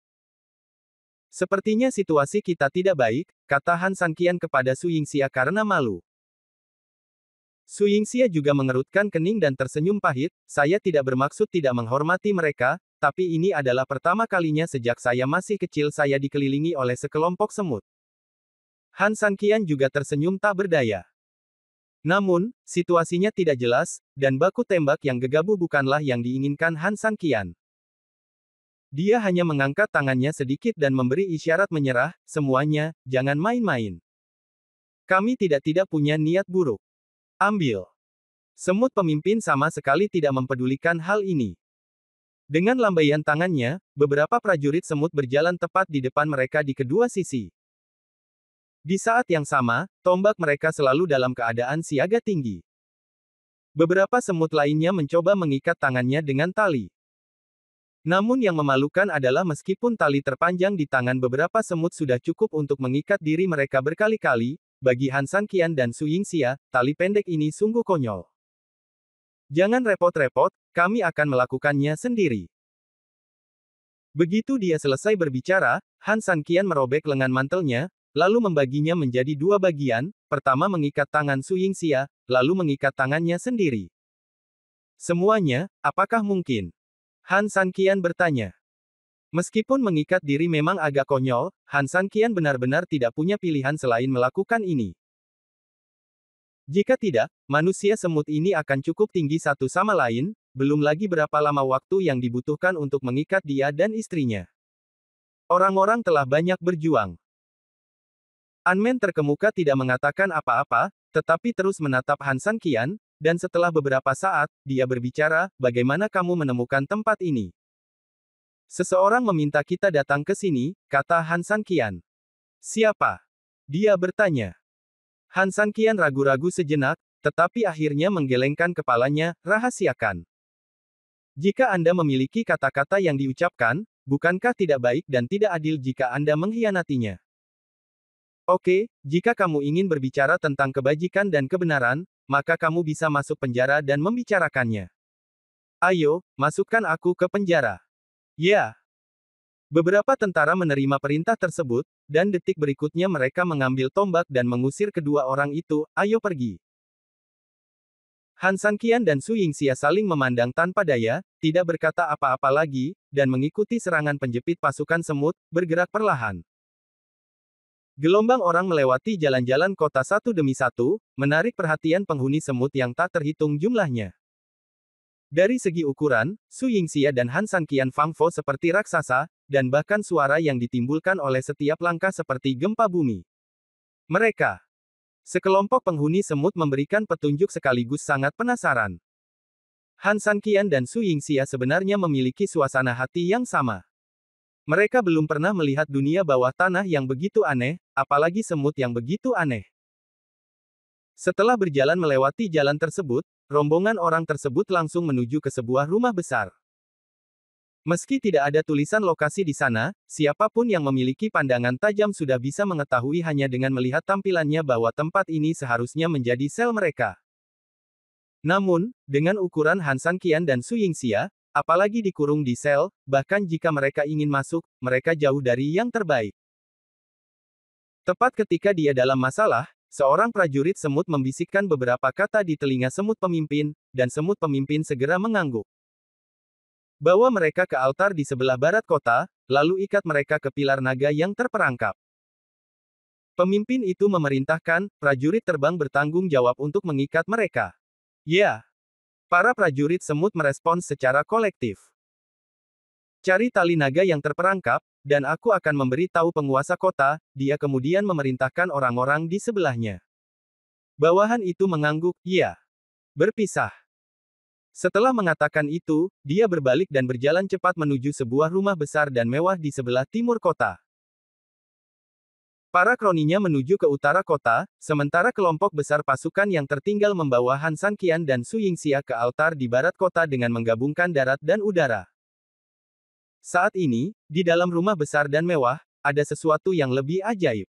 Sepertinya situasi kita tidak baik, kata Han Sanqian kepada Su Yingxia karena malu. Su Yingxia juga mengerutkan kening dan tersenyum pahit, saya tidak bermaksud tidak menghormati mereka, tapi ini adalah pertama kalinya sejak saya masih kecil saya dikelilingi oleh sekelompok semut. Han Sanqian juga tersenyum tak berdaya. Namun, situasinya tidak jelas, dan baku tembak yang gegabah bukanlah yang diinginkan Han Sanqian. Dia hanya mengangkat tangannya sedikit dan memberi isyarat menyerah, semuanya, jangan main-main. Kami tidak punya niat buruk. Ambil. Semut pemimpin sama sekali tidak mempedulikan hal ini. Dengan lambaian tangannya, beberapa prajurit semut berjalan tepat di depan mereka di kedua sisi. Di saat yang sama, tombak mereka selalu dalam keadaan siaga tinggi. Beberapa semut lainnya mencoba mengikat tangannya dengan tali. Namun yang memalukan adalah meskipun tali terpanjang di tangan beberapa semut sudah cukup untuk mengikat diri mereka berkali-kali, bagi Han Sanqian dan Su Yingxia, tali pendek ini sungguh konyol. Jangan repot-repot, kami akan melakukannya sendiri. Begitu dia selesai berbicara, Han Sanqian merobek lengan mantelnya, lalu membaginya menjadi dua bagian, pertama mengikat tangan Su Yingxia, lalu mengikat tangannya sendiri. Semuanya, apakah mungkin? Han Sanqian bertanya. Meskipun mengikat diri memang agak konyol, Han Sanqian benar-benar tidak punya pilihan selain melakukan ini. Jika tidak, manusia semut ini akan cukup tinggi satu sama lain, belum lagi berapa lama waktu yang dibutuhkan untuk mengikat dia dan istrinya. Orang-orang telah banyak berjuang. Unmen terkemuka tidak mengatakan apa-apa, tetapi terus menatap Han Sanqian, dan setelah beberapa saat, dia berbicara, bagaimana kamu menemukan tempat ini? Seseorang meminta kita datang ke sini, kata Han Sanqian. Siapa? Dia bertanya. Han Sanqian ragu-ragu sejenak, tetapi akhirnya menggelengkan kepalanya, rahasiakan. Jika Anda memiliki kata-kata yang diucapkan, bukankah tidak baik dan tidak adil jika Anda mengkhianatinya? Oke, jika kamu ingin berbicara tentang kebajikan dan kebenaran, maka kamu bisa masuk penjara dan membicarakannya. Ayo, masukkan aku ke penjara. Ya. Beberapa tentara menerima perintah tersebut, dan detik berikutnya mereka mengambil tombak dan mengusir kedua orang itu, ayo pergi. Han Sanqian dan Su Yingxia saling memandang tanpa daya, tidak berkata apa-apa lagi, dan mengikuti serangan penjepit pasukan semut, bergerak perlahan. Gelombang orang melewati jalan-jalan kota satu demi satu, menarik perhatian penghuni semut yang tak terhitung jumlahnya. Dari segi ukuran, Su Yingxia dan Han Sanqian Fangfo seperti raksasa, dan bahkan suara yang ditimbulkan oleh setiap langkah seperti gempa bumi. Mereka. Sekelompok penghuni semut memberikan petunjuk sekaligus sangat penasaran. Han Sanqian dan Su Yingxia sebenarnya memiliki suasana hati yang sama. Mereka belum pernah melihat dunia bawah tanah yang begitu aneh, apalagi semut yang begitu aneh. Setelah berjalan melewati jalan tersebut, rombongan orang tersebut langsung menuju ke sebuah rumah besar. Meski tidak ada tulisan lokasi di sana, siapapun yang memiliki pandangan tajam sudah bisa mengetahui hanya dengan melihat tampilannya bahwa tempat ini seharusnya menjadi sel mereka. Namun, dengan ukuran Han Sanqian dan Su Yingxia, apalagi dikurung di sel, bahkan jika mereka ingin masuk, mereka jauh dari yang terbaik. Tepat ketika dia dalam masalah, seorang prajurit semut membisikkan beberapa kata di telinga semut pemimpin, dan semut pemimpin segera mengangguk. Bawa mereka ke altar di sebelah barat kota, lalu ikat mereka ke pilar naga yang terperangkap. Pemimpin itu memerintahkan, prajurit terbang bertanggung jawab untuk mengikat mereka. Ya. Para prajurit semut merespons secara kolektif. Cari tali naga yang terperangkap, dan aku akan memberi tahu penguasa kota, dia kemudian memerintahkan orang-orang di sebelahnya. Bawahan itu mengangguk, ya. Berpisah. Setelah mengatakan itu, dia berbalik dan berjalan cepat menuju sebuah rumah besar dan mewah di sebelah timur kota. Para kroninya menuju ke utara kota, sementara kelompok besar pasukan yang tertinggal membawa Han Sanqian dan Su Yingxia ke altar di barat kota dengan menggabungkan darat dan udara. Saat ini, di dalam rumah besar dan mewah, ada sesuatu yang lebih ajaib.